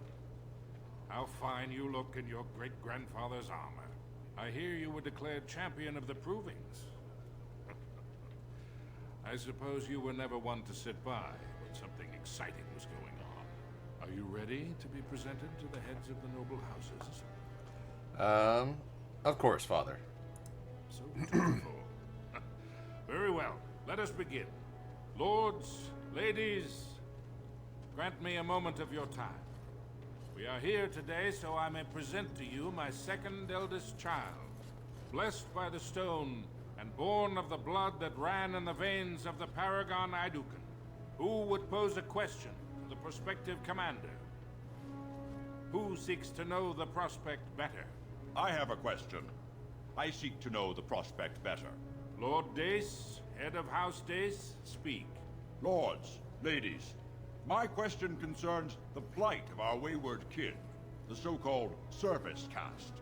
How fine you look in your great-grandfather's armor. I hear you were declared champion of the Provings. I suppose you were never one to sit by when something exciting was going on. Are you ready to be presented to the heads of the noble houses? Of course, Father. So dutiful. Very well, let us begin. Lords, ladies, grant me a moment of your time. We are here today so I may present to you my second eldest child, blessed by the stone and born of the blood that ran in the veins of the Paragon Idukan. Who would pose a question to the prospective commander? Who seeks to know the prospect better? I have a question. I seek to know the prospect better. Lord Dace, head of House Dace, speak. Lords, ladies, my question concerns the plight of our wayward kin, the so-called Surface Caste.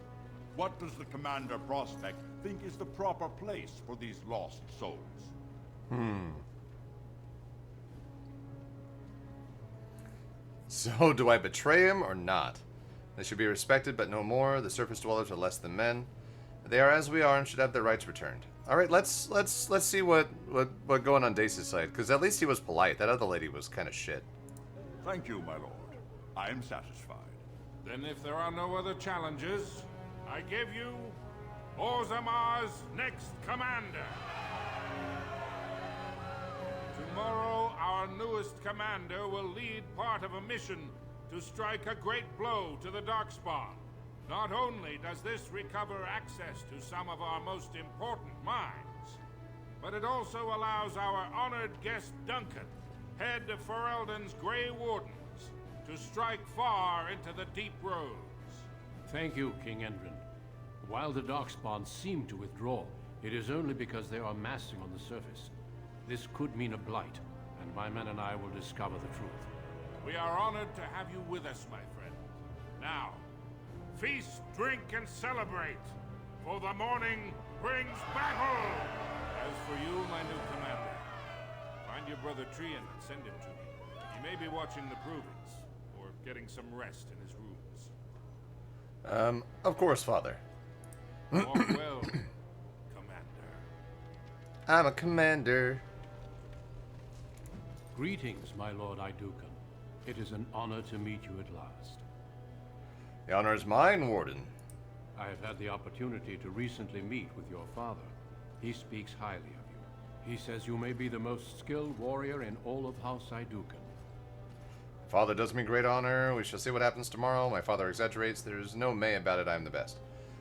What does the Commander Prospect think is the proper place for these lost souls? So, do I betray him or not? They should be respected, but no more. The surface dwellers are less than men. They are as we are and should have their rights returned. All right, let's see what going on Dace's side, because at least he was polite. That other lady was kind of shit. Thank you, my lord. I am satisfied. Then if there are no other challenges, I give you Orzammar's next commander. Tomorrow, our newest commander will lead part of a mission to strike a great blow to the Darkspawn. Not only does this recover access to some of our most important mines, but it also allows our honored guest Duncan, head of Ferelden's Grey Wardens, to strike far into the deep roads. Thank you, King Endrin. While the Darkspawn seem to withdraw, it is only because they are massing on the surface. This could mean a blight, and my men and I will discover the truth. We are honored to have you with us, my friend. Now, feast, drink, and celebrate, for the morning brings battle! As for you, my new commander, find your brother Trian and send him to me. He may be watching the Provings, or getting some rest in his rooms. Of course, Father. Walk well, Commander. I'm a commander. Greetings, my lord Idukan. It is an honor to meet you at last. The honor is mine, Warden. I have had the opportunity to recently meet with your father. He speaks highly of you. He says you may be the most skilled warrior in all of House Idukan. Father does me great honor. We shall see what happens tomorrow. My father exaggerates. There's no may about it. I am the best.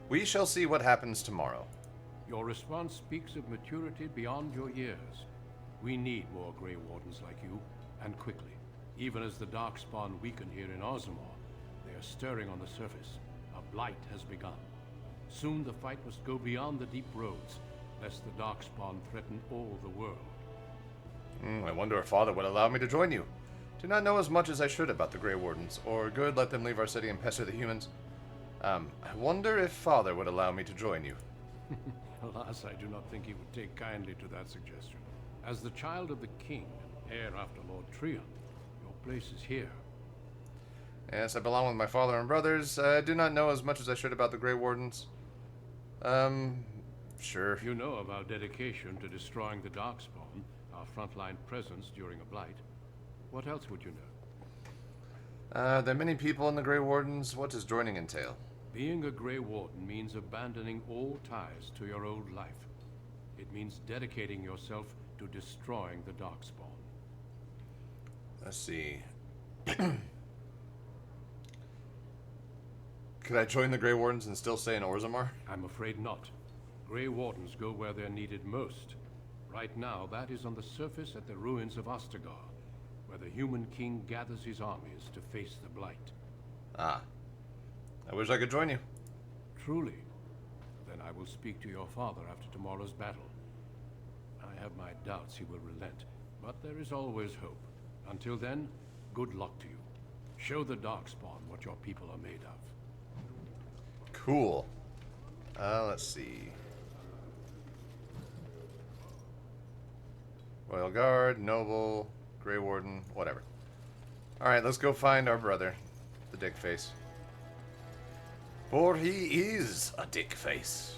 We shall see what happens tomorrow. Your response speaks of maturity beyond your years. We need more Grey Wardens like you, and quickly. Even as the Darkspawn weaken here in Orzammar, they are stirring on the surface. A blight has begun. Soon the fight must go beyond the deep roads, lest the Darkspawn threaten all the world. I wonder if Father would allow me to join you. Do not know as much as I should about the Grey Wardens, or good, let them leave our city and pester the humans. I wonder if Father would allow me to join you. Alas, I do not think he would take kindly to that suggestion. As the child of the king, and heir after Lord Trion, your place is here. Yes, I belong with my father and brothers. I do not know as much as I should about the Grey Wardens. Sure. You know of our dedication to destroying the Darkspawn, our frontline presence during a blight. What else would you know? There are many people in the Grey Wardens. What does joining entail? Being a Grey Warden means abandoning all ties to your old life. It means dedicating yourself to destroying the Darkspawn. Let's see. Could I join the Grey Wardens and still stay in Orzammar? I'm afraid not. Grey Wardens go where they're needed most. Right now, that is on the surface at the ruins of Ostagar, where the human king gathers his armies to face the blight. Ah. I wish I could join you. Truly? Then I will speak to your father after tomorrow's battle. I have my doubts he will relent, but there is always hope. Until then, good luck to you. Show the Darkspawn what your people are made of. Cool. Let's see. Royal Guard, Noble, Grey Warden, whatever. Alright, let's go find our brother, the dick face. For he is a dick face.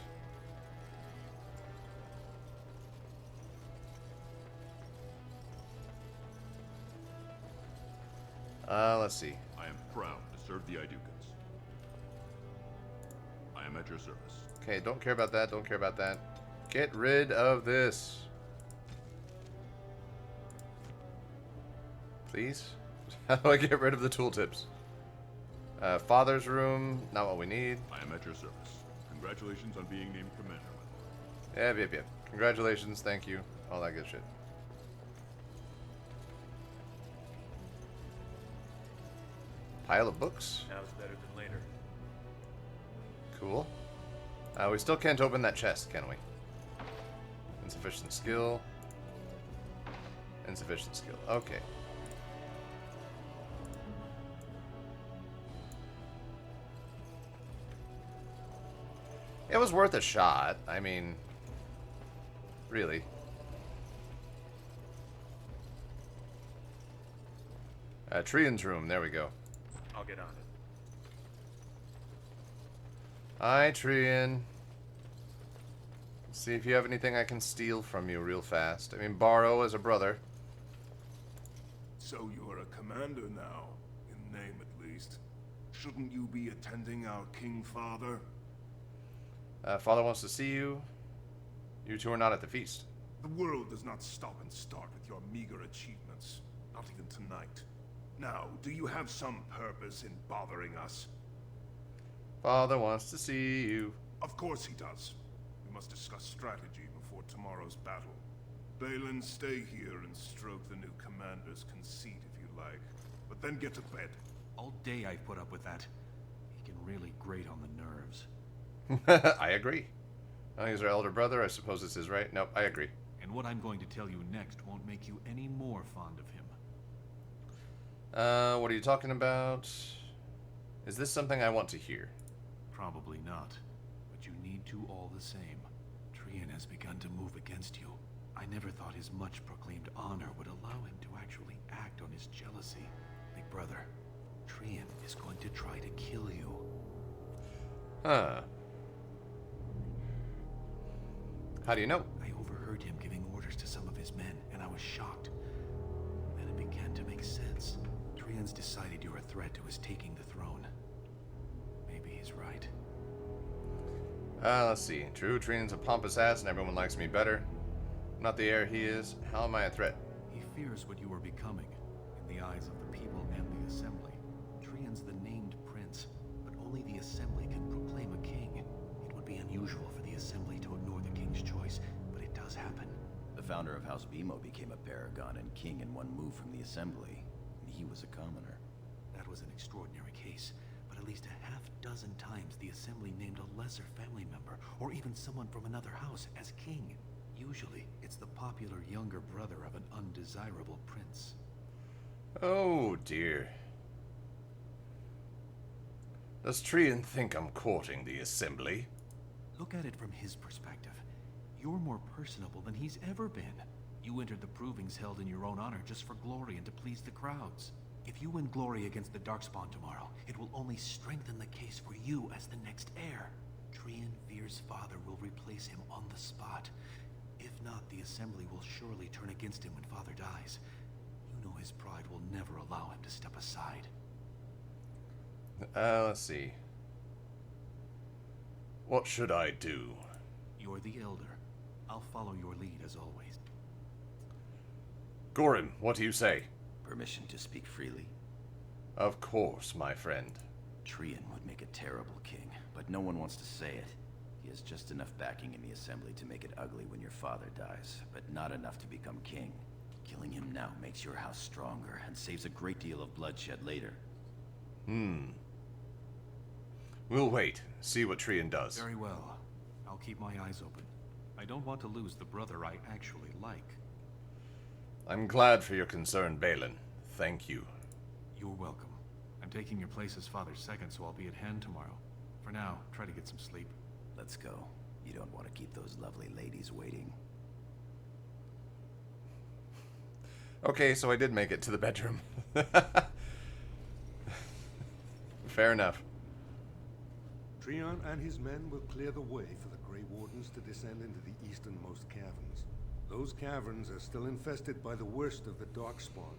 Let's see. I am proud to serve the Idukans. I am at your service. Okay, don't care about that, don't care about that. Get rid of this. Please? How do I get rid of the tooltips? Father's room, not what we need. I am at your service. Congratulations on being named commander, my lord. Yep. Congratulations, thank you. All that good shit. Pile of books. Now's better than later. Cool. We still can't open that chest, can we? Insufficient skill. Insufficient skill. Okay. It was worth a shot. I mean, really. Trion's room. There we go. I'll get on it. Hi, Trion. Let's see if you have anything I can steal from you real fast. I mean, borrow as a brother. So you're a commander now, in name at least. Shouldn't you be attending our King Father? Father wants to see you. You two are not at the feast. The world does not stop and start with your meager achievements. Not even tonight. Now, do you have some purpose in bothering us? Father wants to see you. Of course he does. We must discuss strategy before tomorrow's battle. Balin, stay here and stroke the new commander's conceit if you like. But then get to bed. All day I've put up with that. He can really grate on the nerves. I agree. Oh, he's our elder brother. I suppose this is right. Nope, I agree. And what I'm going to tell you next won't make you any more fond of him. What are you talking about? Is this something I want to hear? Probably not. But you need to all the same. Trion has begun to move against you. I never thought his much proclaimed honor would allow him to actually act on his jealousy. Big brother, Trion is going to try to kill you. Huh. How do you know? I overheard him giving orders to some of his men, and I was shocked. Then it began to make sense. Trion's decided you're a threat to his taking the throne. Maybe he's right. Let's see. True, Trion's a pompous ass and everyone likes me better. I'm not the heir he is. How am I a threat? He fears what you are becoming, in the eyes of the people and the Assembly. Trion's the named prince, but only the Assembly can proclaim a king. It would be unusual for the Assembly to ignore the king's choice, but it does happen. The founder of House Bimo became a paragon and king in one move from the Assembly. he was a commoner. That was an extraordinary case, but at least a half dozen times the Assembly named a lesser family member, or even someone from another house, as king. Usually, it's the popular younger brother of an undesirable prince. Oh, dear. Does Trian think I'm courting the Assembly? Look at it from his perspective. You're more personable than he's ever been. You entered the provings held in your own honor just for glory and to please the crowds. If you win glory against the Darkspawn tomorrow, it will only strengthen the case for you as the next heir. Trian Veer's father will replace him on the spot. If not, the Assembly will surely turn against him when father dies. You know his pride will never allow him to step aside. Let's see. What should I do? You're the elder. I'll follow your lead as always. Gorin, what do you say? Permission to speak freely? Of course, my friend. Trian would make a terrible king, but no one wants to say it. He has just enough backing in the Assembly to make it ugly when your father dies, but not enough to become king. Killing him now makes your house stronger and saves a great deal of bloodshed later. We'll wait, see what Trian does. Very well. I'll keep my eyes open. I don't want to lose the brother I actually like. I'm glad for your concern, Balin. Thank you. You're welcome. I'm taking your place as father's second, so I'll be at hand tomorrow. For now, try to get some sleep. Let's go. You don't want to keep those lovely ladies waiting. Okay, so I did make it to the bedroom. Fair enough. Trian and his men will clear the way for the Grey Wardens to descend into the easternmost caverns. Those caverns are still infested by the worst of the Darkspawn.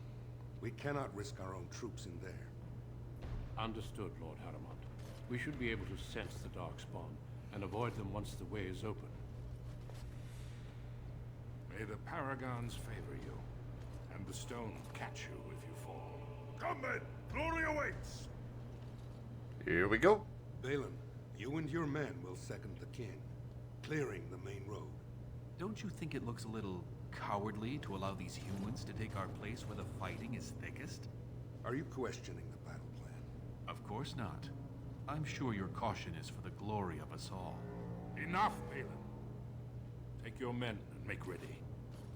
We cannot risk our own troops in there. Understood, Lord Haramond. We should be able to sense the Darkspawn and avoid them once the way is open. May the Paragons favor you, and the stones catch you if you fall. Come then! Glory awaits! Here we go. Balin, you and your men will second the king, clearing the main road. Don't you think it looks a little cowardly to allow these humans to take our place where the fighting is thickest? Are you questioning the battle plan? Of course not. I'm sure your caution is for the glory of us all. Enough, Balin. Take your men and make ready.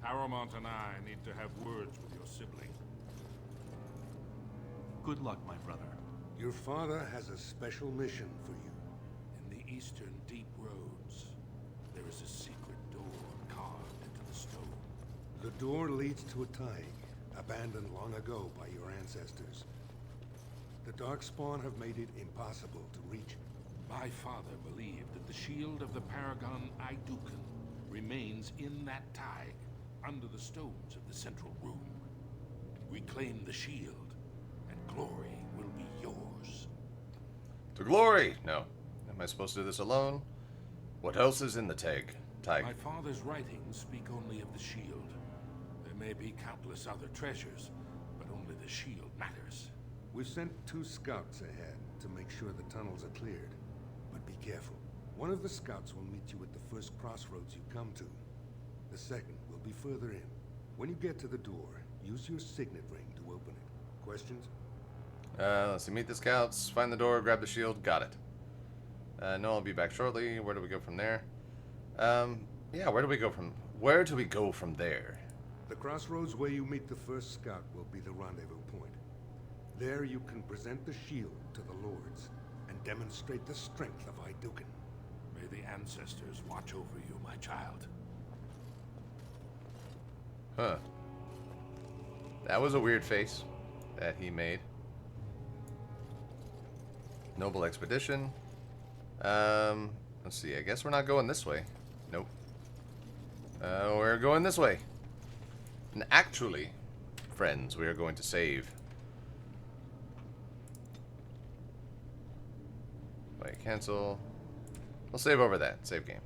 Haramond and I need to have words with your sibling. Good luck, my brother. Your father has a special mission for you. In the eastern deep roads, there is a secret door carved into the stone. The door leads to a Taig, abandoned long ago by your ancestors. The Darkspawn have made it impossible to reach. My father believed that the shield of the Paragon Idukan remains in that Taig, under the stones of the central room. Reclaim the shield, and glory will be yours. To glory! No. Am I supposed to do this alone? What else is in the Taig? My father's writings speak only of the shield. There may be countless other treasures, but only the shield matters. We've sent 2 scouts ahead to make sure the tunnels are cleared. But be careful. One of the scouts will meet you at the first crossroads you come to. The second will be further in. When you get to the door, use your signet ring to open it. Questions? Let's see. Meet the scouts, find the door, grab the shield. Got it. No, I'll be back shortly. Where do we go from there? Yeah, where do we go from there? The crossroads where you meet the first scout will be the rendezvous point. There you can present the shield to the lords and demonstrate the strength of Idukan. May the ancestors watch over you, my child. Huh. That was a weird face that he made. Noble expedition. Let's see. I guess we're not going this way. Nope. We're going this way. And actually, friends, we are going to save. Wait, cancel. We'll save over that. Save game.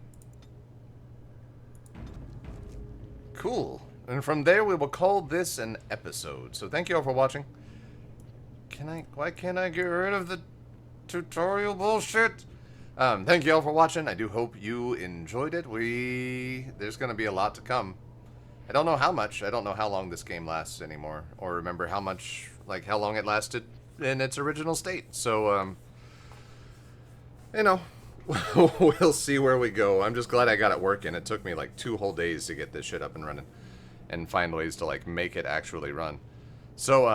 Cool. And from there, we will call this an episode. So thank you all for watching. Why can't I get rid of the tutorial bullshit? Thank you all for watching. I do hope you enjoyed it. There's going to be a lot to come. I don't know how much. I don't know how long this game lasts anymore. Or remember how much like how long it lasted in its original state. So, you know, we'll see where we go. I'm just glad I got it working. It took me like 2 whole days to get this shit up and running and find ways to like make it actually run. So,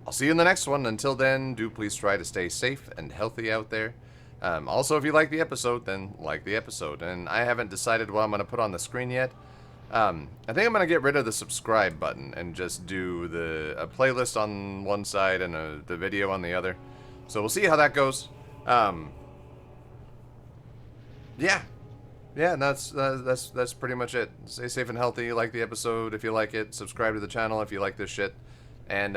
I'll see you in the next one. Until then, do please try to stay safe and healthy out there. Also, if you like the episode, then like the episode. And I haven't decided what I'm going to put on the screen yet. I think I'm going to get rid of the subscribe button and just do a playlist on one side and the video on the other. So we'll see how that goes. Yeah, that's pretty much it. Stay safe and healthy. Like the episode if you like it. Subscribe to the channel if you like this shit. And,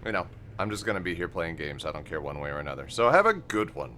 you know, I'm just going to be here playing games. I don't care one way or another. So have a good one.